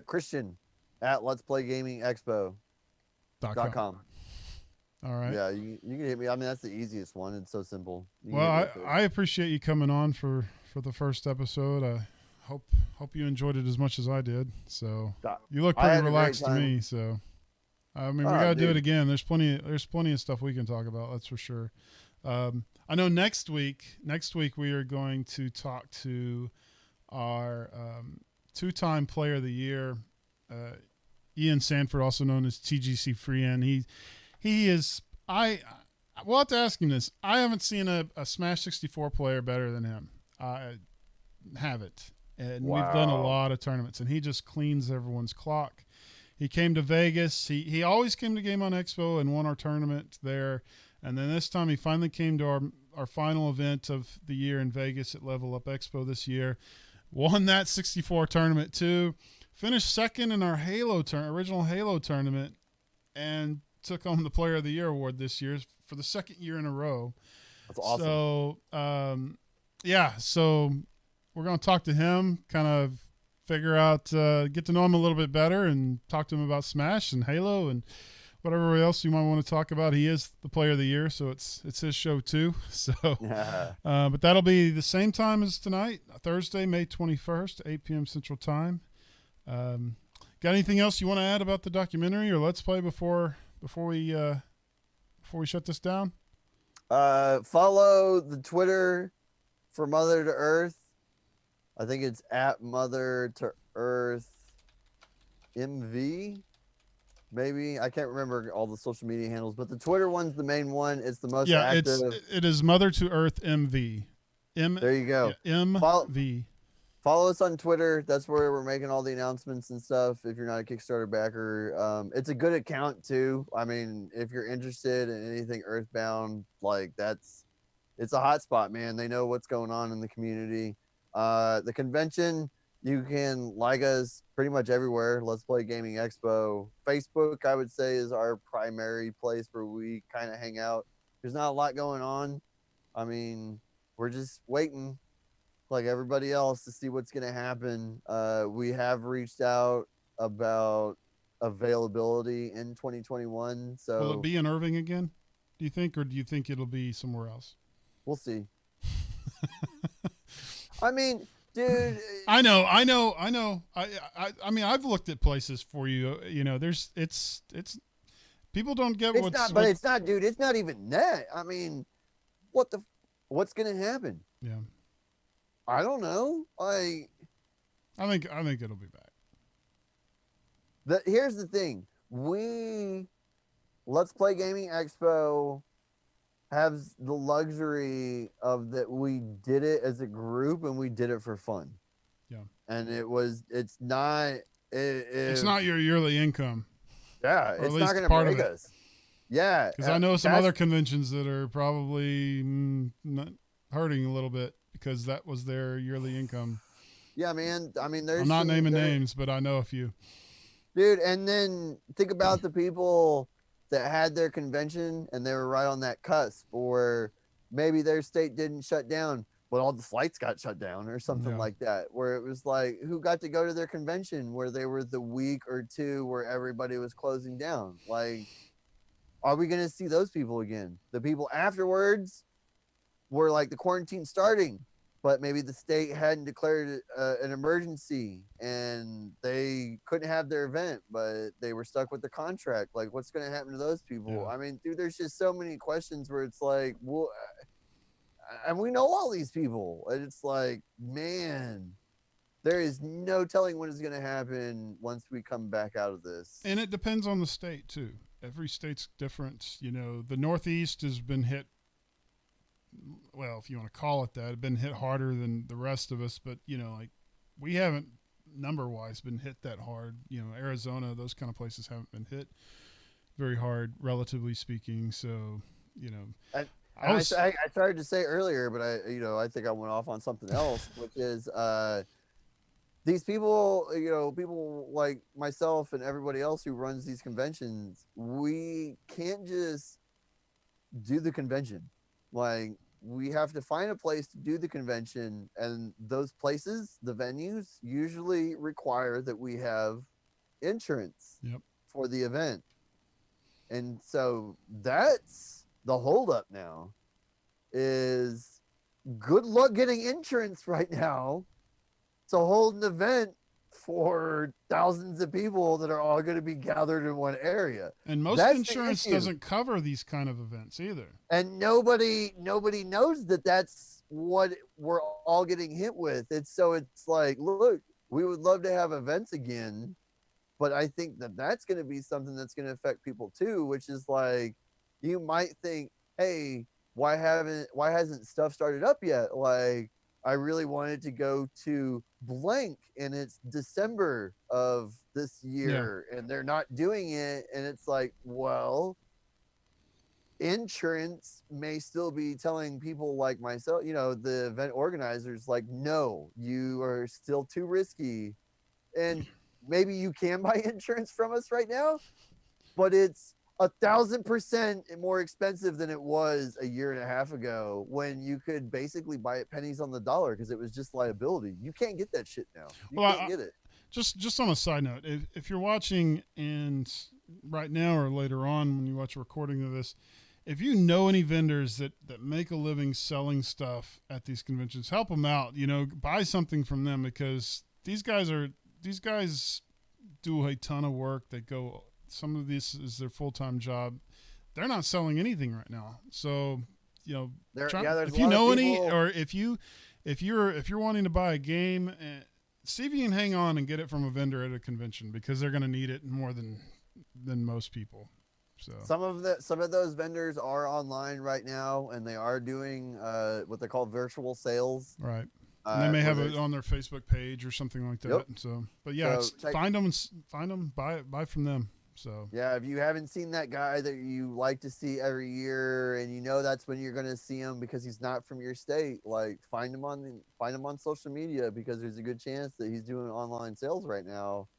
Christian at Let's Play Gaming Expo.com. All right. Yeah, you can hit me. I mean, that's the easiest one. It's so simple. Well, I appreciate you coming on for the first episode. I hope you enjoyed it as much as I did. So you look pretty relaxed to me. So I mean, we got to do it again. There's plenty of stuff we can talk about. That's for sure. I know next week we are going to talk to our two-time Player of the Year, Ian Sanford, also known as TGC Freehand. He is. We'll have to ask him this. I haven't seen a Smash 64 player better than him. I haven't, and we've done a lot of tournaments, and he just cleans everyone's clock. He came to Vegas. He always came to Game On Expo and won our tournament there, and then this time he finally came to our final event of the year in Vegas at Level Up Expo this year. Won that 64 tournament too. Finished second in our original Halo tournament, and took home the Player of the Year award this year for the second year in a row. That's awesome. So, yeah. So we're going to talk to him, kind of figure out, get to know him a little bit better, and talk to him about Smash and Halo and whatever else you might want to talk about. He is the Player of the Year, so it's his show too. So, but that'll be the same time as tonight, Thursday, May 21st, 8 p.m. Central Time. Got anything else you want to add about the documentary or Let's Play before we shut this down? Follow the Twitter for Mother to Earth. I think it's at Mother to Earth MV. Maybe I can't remember all the social media handles, but the Twitter one's the main one. It's the most active. It is Mother to Earth MV. There you go. Yeah, MV. Follow us on Twitter. That's where we're making all the announcements and stuff. If you're not a Kickstarter backer, it's a good account too. I mean, if you're interested in anything Earthbound, like it's a hot spot, man. They know what's going on in the community. The convention, you can like us pretty much everywhere. Let's Play Gaming Expo. Facebook, I would say, is our primary place where we kind of hang out. There's not a lot going on. I mean, we're just waiting like everybody else to see what's going to happen. We have reached out about availability in 2021. So will it be in Irving again, do you think, or do you think it'll be somewhere else? We'll see. I mean, dude, I know. I mean, I've looked at places for you. You know, it's People don't get it's not, dude. It's not even that. I mean, what's gonna happen? Yeah. I don't know. I think it'll be back. Here's the thing. Let's Play Gaming Expo has the luxury of that we did it as a group and we did it for fun. Yeah. And it's not your yearly income. Yeah, or it's at not least going to part break of it. us. Yeah. Because I know some other conventions that are probably not hurting a little bit because that was their yearly income. Yeah, man. I mean, I'm not naming names, but I know a few. Dude, and then think about the people that had their convention and they were right on that cusp, or maybe their state didn't shut down, but all the flights got shut down or something like that, where it was like, who got to go to their convention where they were the week or two where everybody was closing down? Like, are we going to see those people again? The people afterwards were like the quarantine starting, but maybe the state hadn't declared an emergency and they couldn't have their event, but they were stuck with the contract. Like, what's going to happen to those people? Yeah. I mean, dude, there's just so many questions where it's like, well, and we know all these people. And it's like, man, there is no telling when it's going to happen once we come back out of this. And it depends on the state too. Every state's different. You know, the Northeast has been hit, well, if you want to call it that, been hit harder than the rest of us, but you know, like we haven't number wise been hit that hard. You know, Arizona, those kind of places haven't been hit very hard, relatively speaking. So, you know, I started to say earlier, but I think I went off on something else, which is these people, people like myself and everybody else who runs these conventions, we can't just do the convention. Like, we have to find a place to do the convention, and those places, the venues, usually require that we have insurance for the event. And so that's the holdup now, is good luck getting insurance right now to hold an event for thousands of people that are all going to be gathered in one area. And most insurance doesn't cover these kind of events either. And nobody knows that that's what we're all getting hit with. It's like, look, we would love to have events again, but I think that that's going to be something that's going to affect people too, which is like, you might think, hey, why hasn't stuff started up yet? Like, I really wanted to go to blank and it's December of this year and they're not doing it. And it's like, well, insurance may still be telling people like myself, the event organizers, like, no, you are still too risky. And maybe you can buy insurance from us right now, but it's 1,000% more expensive than it was a year and a half ago, when you could basically buy it pennies on the dollar because it was just liability. You can't get that shit now. You can't get it. Just on a side note, if you're watching and right now or later on when you watch a recording of this, if you know any vendors that make a living selling stuff at these conventions, help them out. Buy something from them, because these guys do a ton of work. They go. Some of this is their full-time job. They're not selling anything right now. So, if you know any, or if you're wanting to buy a game, see if you can hang on and get it from a vendor at a convention, because they're going to need it more than most people. So some of those vendors are online right now, and they are doing what they call virtual sales. Right. And they may have it on their Facebook page or something like that. Yep. So, but yeah, find them, buy from them. So yeah, if you haven't seen that guy that you like to see every year, and that's when you're going to see him because he's not from your state, like, find him on social media, because there's a good chance that he's doing online sales right now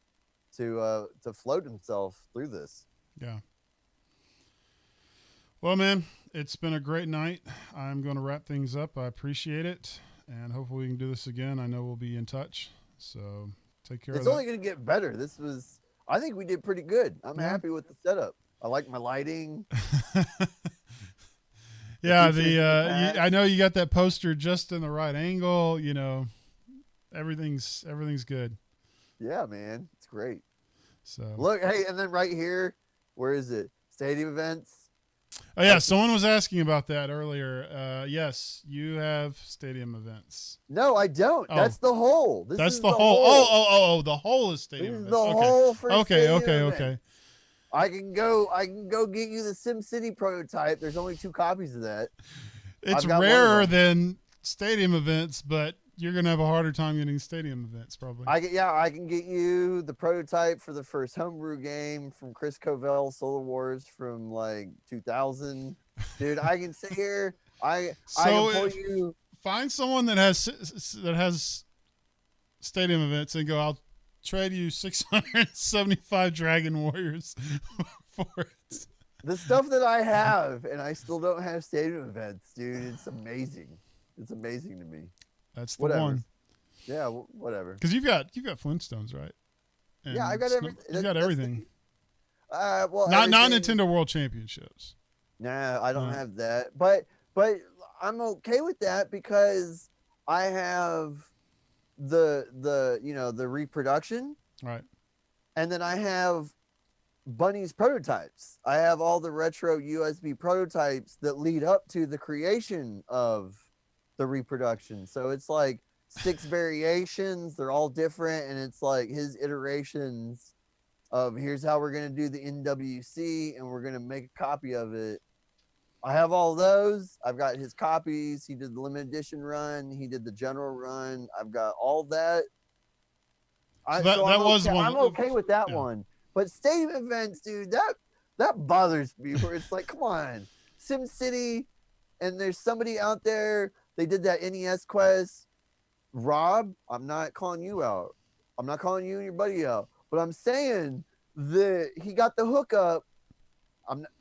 to float himself through this. Yeah. Well, man, it's been a great night. I'm going to wrap things up. I appreciate it, and hopefully we can do this again. I know we'll be in touch. So take care. It's only going to get better. I think we did pretty good. I'm happy with the setup. I like my lighting. Yeah, I know you got that poster just in the right angle. Everything's good. Yeah, man, it's great. So look, hey, and then right here, where is it? Stadium events. Oh yeah, someone was asking about that earlier. Yes, you have stadium events. No, I don't. Oh. That's the hole. That's the hole. Oh, the hole is stadium This is events. the hole for stadium events. Okay. I can go get you the SimCity prototype. There's only 2 copies of that. It's rarer than stadium events, but you're gonna have a harder time getting stadium events probably. I can get you the prototype for the first homebrew game from Chris Covell, Solar Wars from like 2000. Dude, I can sit here. I can pull you. Find someone that has stadium events and go, I'll trade you 675 Dragon Warriors for it. The stuff that I have, and I still don't have stadium events, dude. It's amazing. It's amazing to me. That's the one. Yeah, whatever. Because you've got Flintstones, right? And yeah, I got everything. You got everything. Well, not Nintendo World Championships. Nah, I don't have that. But I'm okay with that because I have the reproduction. Right. And then I have Bunny's prototypes. I have all the retro USB prototypes that lead up to the creation of the reproduction. So it's like 6 variations. They're all different. And it's like his iterations of here's how we're going to do the NWC and we're going to make a copy of it. I have all those. I've got his copies. He did the limited edition run. He did the general run. I've got all that. I'm okay with that one. But stadium events, dude, that bothers me. Where it's like, come on, SimCity, and there's somebody out there. They did that NES quest. Rob, I'm not calling you out. I'm not calling you and your buddy out. But I'm saying that he got the hookup.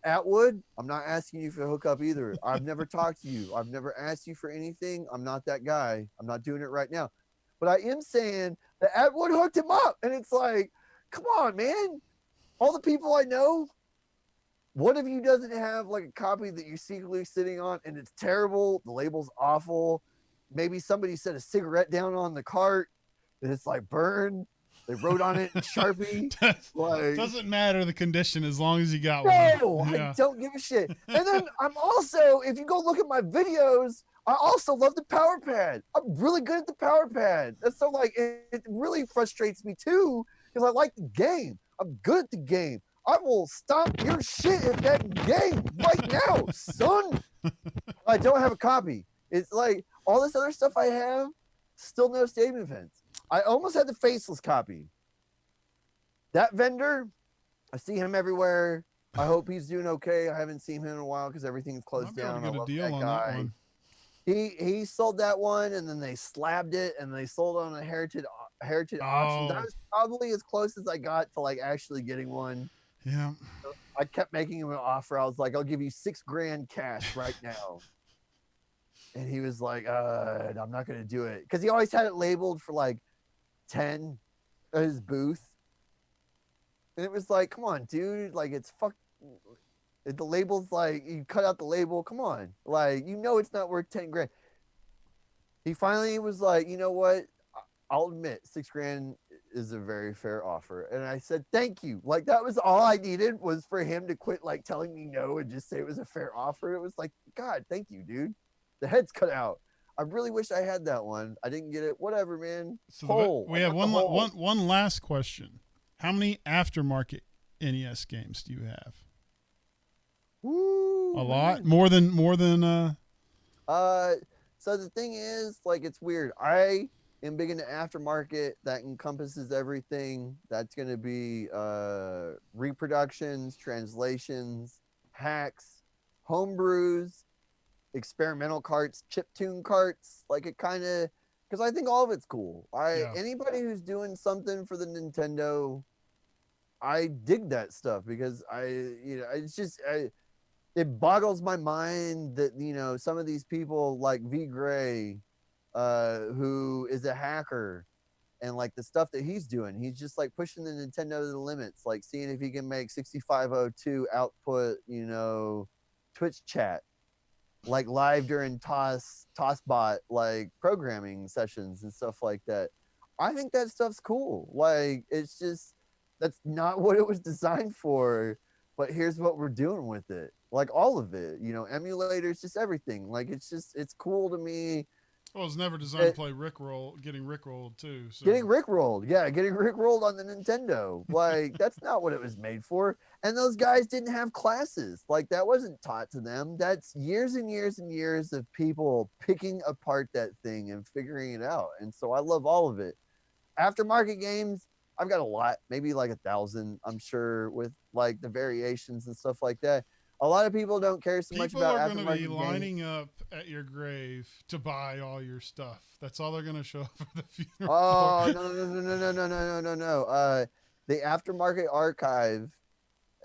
Atwood, I'm not asking you for a hookup either. I've never talked to you. I've never asked you for anything. I'm not that guy. I'm not doing it right now. But I am saying that Atwood hooked him up. And it's like, come on, man. All the people I know, one of you doesn't have like a copy that you're secretly sitting on and it's terrible. The label's awful. Maybe somebody set a cigarette down on the cart and it's like burned. They wrote on it in Sharpie. Like, doesn't matter the condition as long as you got one. No, I don't give a shit. And then I'm also, if you go look at my videos, I also love the power pad. I'm really good at the power pad. That's so like it really frustrates me too because I like the game. I'm good at the game. I will stop your shit at that game right now, son. I don't have a copy. It's like all this other stuff I have, still no stadium events. I almost had the faceless copy. That vendor, I see him everywhere. I hope he's doing okay. I haven't seen him in a while because everything's closed down. I love that guy. He sold that one and then they slabbed it and they sold it on a heritage auction. That was probably as close as I got to like actually getting one. Yeah. So I kept making him an offer. I was like, I'll give you $6,000 cash right now. And he was like, I'm not going to do it. Because he always had it labeled for like 10 at his booth. And it was like, come on, dude. Like, it's the label's like, you cut out the label. Come on. Like, it's not worth $10,000. He finally was like, you know what? I'll admit $6,000 is a very fair offer. And I said, thank you. Like, that was all I needed was for him to quit like telling me no and just say it was a fair offer. It was like, God, thank you, dude. The head's cut out. I really wish I had that one. I didn't get it. Whatever, man. So we have one last question. How many aftermarket NES games do you have? Woo, a lot? More than so the thing is, like, it's weird. I am big into aftermarket. That encompasses everything. That's going to be reproductions, translations, hacks, homebrews, experimental carts, chiptune carts. Like, it kind of, because I think all of it's cool. Anybody who's doing something for the Nintendo, I dig that stuff because it's just it boggles my mind that some of these people like V Gray, who is a hacker, and like the stuff that he's doing, he's just like pushing the Nintendo to the limits, like seeing if he can make 6502 output, Twitch chat, like live during TOSBot, like programming sessions and stuff like that. I think that stuff's cool. Like, it's just, that's not what it was designed for. but here's what we're doing with it. Like all of it, you know, emulators, just everything. Like it's cool to me. Well, it's never designed to play getting rickrolled too. So. Getting rickrolled, yeah, getting rickrolled on the Nintendo. Like that's not what it was made for. And those guys didn't have classes. Like that wasn't taught to them. That's years and years and years of people picking apart that thing and figuring it out. And so I love all of it. Aftermarket games, I've got a lot, maybe like 1,000, I'm sure, with like the variations and stuff like that. A lot of people don't care so much about aftermarket games. People are going to be lining up at your grave to buy all your stuff. That's all they're going to show up for the funeral. Oh, no. The aftermarket archive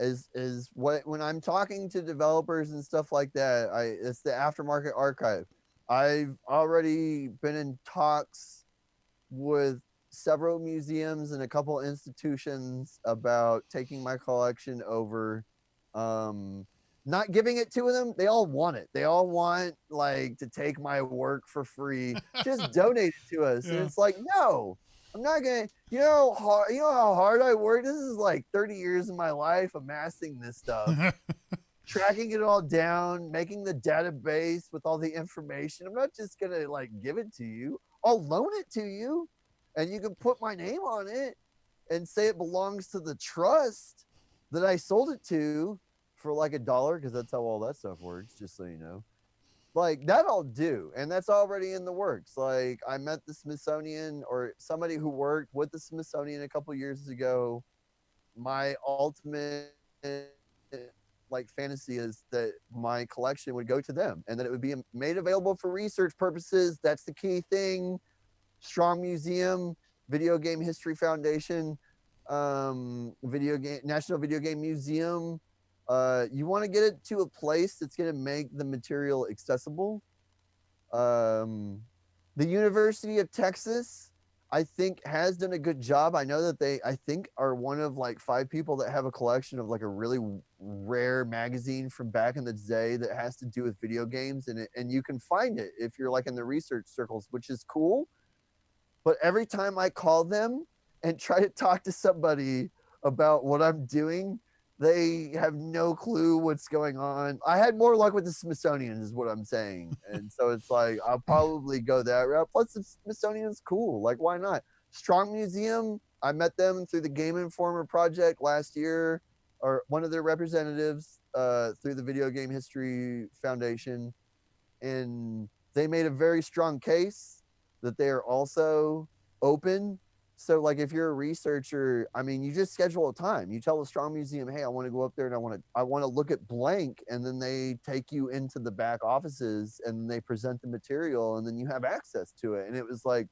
is what, when I'm talking to developers and stuff like that, it's the aftermarket archive. I've already been in talks with several museums and a couple institutions about taking my collection over. Not giving it to them. They all want it. They all want like to take my work for free. Just donate it to us. Yeah. And it's like, no, I'm not gonna. You know how hard I work. This is like 30 years of my life amassing this stuff, tracking it all down, making the database with all the information. I'm not just gonna like give it to you. I'll loan it to you, and you can put my name on it and say it belongs to the trust that I sold it to for like $1, because that's how all that stuff works, just so you know. Like that I'll do, and that's already in the works. Like I met the Smithsonian, or somebody who worked with the Smithsonian a couple years ago. My ultimate like fantasy is that my collection would go to them and that it would be made available for research purposes. That's the key thing. Strong Museum, Video Game History Foundation, National Video Game Museum. You want to get it to a place that's going to make the material accessible. The University of Texas, I think, has done a good job. I know that they, I think, are one of like 5 people that have a collection of like a really rare magazine from back in the day that has to do with video games, and you can find it if you're like in the research circles, which is cool. But every time I call them and try to talk to somebody about what I'm doing, they have no clue what's going on. I had more luck with the Smithsonian is what I'm saying. And so it's like, I'll probably go that route. Plus the Smithsonian's cool. Like, why not? Strong Museum, I met them through the Game Informer project last year, or one of their representatives through the Video Game History Foundation. And they made a very strong case that they are also open. So like if you're a researcher, I mean, you just schedule a time. You tell the Strong Museum, hey, I want to go up there and I want to look at blank, and then they take you into the back offices and they present the material, and then you have access to it. And it was like,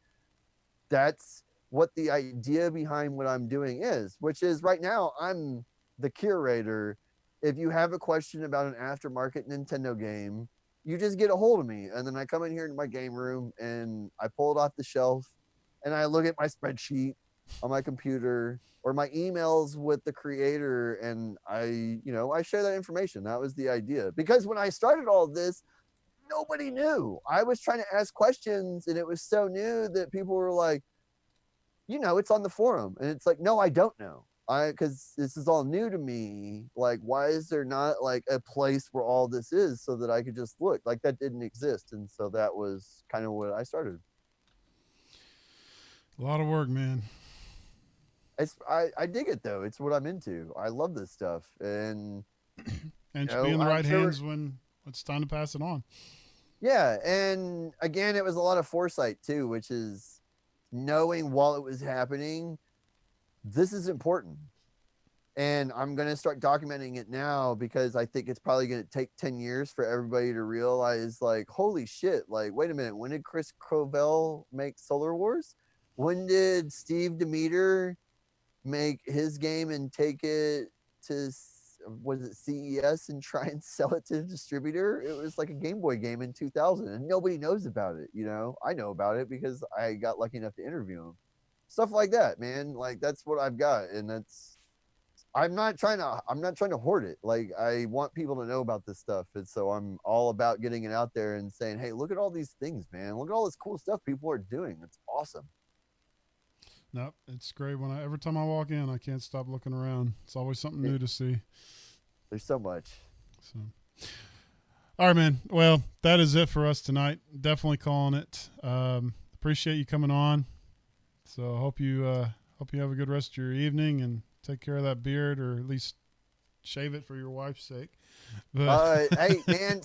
that's what the idea behind what I'm doing is, which is right now I'm the curator. If you have a question about an aftermarket Nintendo game, you just get a hold of me, and then I come in here in my game room and I pull it off the shelf. And I look at my spreadsheet on my computer or my emails with the creator, and I share that information. That was the idea. Because when I started all this, nobody knew. I was trying to ask questions, and it was so new that people were like, it's on the forum. And it's like, no, I don't know. Because this is all new to me. Like, why is there not like a place where all this is so that I could just look? Like, that didn't exist. And so that was kind of what I started. A lot of work, man. I dig it though. It's what I'm into. I love this stuff, and it should be in the right hands when it's time to pass it on. Yeah, and again, it was a lot of foresight too, which is knowing while it was happening, this is important, and I'm gonna start documenting it now because I think it's probably gonna take 10 years for everybody to realize, like, holy shit! Like, wait a minute, when did Chris Covell make Solar Wars? When did Steve Demeter make his game and take it to, was it CES, and try and sell it to a distributor? It was like a Game Boy game in 2000, and nobody knows about it. I know about it because I got lucky enough to interview him. Stuff like that, man. Like, that's what I've got, and I'm not trying to hoard it. Like, I want people to know about this stuff, and so I'm all about getting it out there and saying, hey, look at all these things, man. Look at all this cool stuff people are doing. It's awesome. Nope, it's great. Every time I walk in, I can't stop looking around. It's always something new to see. There's so much. So, all right, man. Well, that is it for us tonight. Definitely calling it. Appreciate you coming on. So hope you have a good rest of your evening and take care of that beard, or at least shave it for your wife's sake. But Hey, man,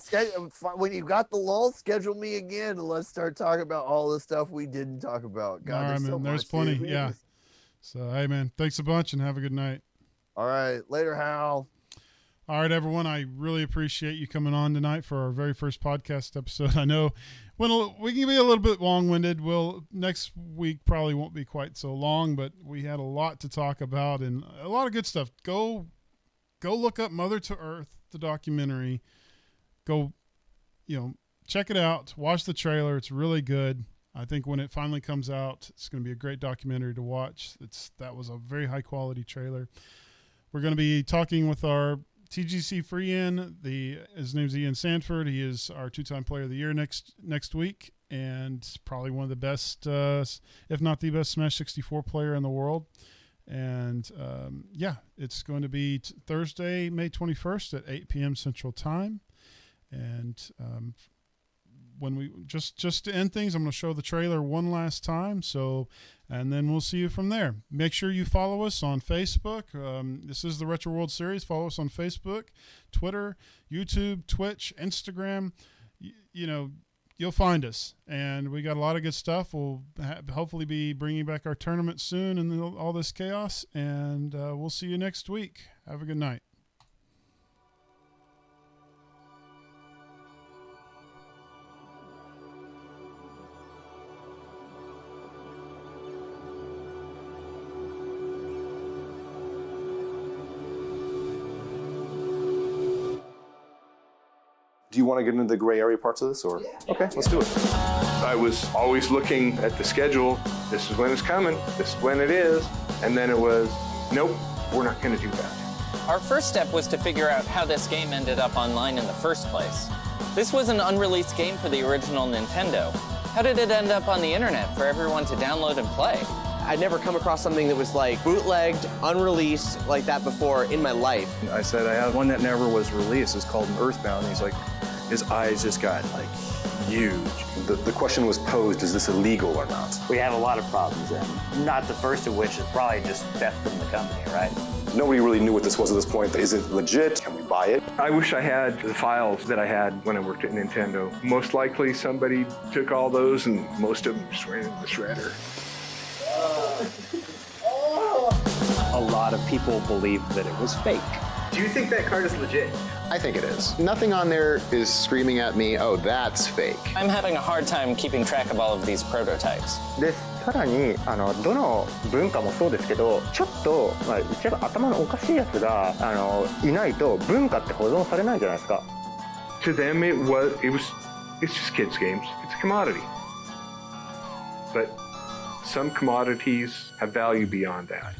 when you got the lull, schedule me again and let's start talking about all the stuff we didn't talk about. God, all right, there's man. so There's much, plenty. dude. Yeah. So, hey, man, thanks a bunch and have a good night. All right. Later, Hal. All right, everyone. I really appreciate you coming on tonight for our very first podcast episode. I know we can be a little bit long-winded. Next week probably won't be quite so long, but we had a lot to talk about and a lot of good stuff. Go look up Mother to Earth, the documentary. Go, check it out. Watch the trailer. It's really good. I think when it finally comes out, it's going to be a great documentary to watch. That was a very high-quality trailer. We're going to be talking with our TGC Free-In. His name's Ian Sanford. He is our 2-time Player of the Year next week, and probably one of the best, if not the best, Smash 64 player in the world. And it's going to be Thursday, May 21st at 8 p.m. Central Time. And when we just to end things, I'm going to show the trailer one last time. And then we'll see you from there. Make sure you follow us on Facebook. This is the Retro World Series. Follow us on Facebook, Twitter, YouTube, Twitch, Instagram. You'll find us. And we got a lot of good stuff. We'll hopefully be bringing back our tournament soon and all this chaos. And we'll see you next week. Have a good night. Do you want to get into the gray area parts of this, or? Okay, let's do it. I was always looking at the schedule. This is when it's coming. This is when it is. And then it was, nope, we're not going to do that. Our first step was to figure out how this game ended up online in the first place. This was an unreleased game for the original Nintendo. How did it end up on the internet for everyone to download and play? I'd never come across something that was like bootlegged, unreleased like that before in my life. I said, I have one that never was released. It's called Earthbound. He's like, his eyes just got like huge. The question was posed, is this illegal or not? We have a lot of problems, and not the first of which is probably just theft from the company, right? Nobody really knew what this was at this point. Is it legit? Can we buy it? I wish I had the files that I had when I worked at Nintendo. Most likely somebody took all those and most of them just ran in the shredder. A lot of people believed that it was fake. Do you think that card is legit? I think it is. Nothing on there is screaming at me, oh, that's fake. I'm having a hard time keeping track of all of these prototypes. でさらにどの文化もそうですけど、ちょっと言っちゃえば頭のおかしいやつがいないと文化って保存されないじゃないですか。To them, it's just kids' games. It's a commodity. But some commodities have value beyond that.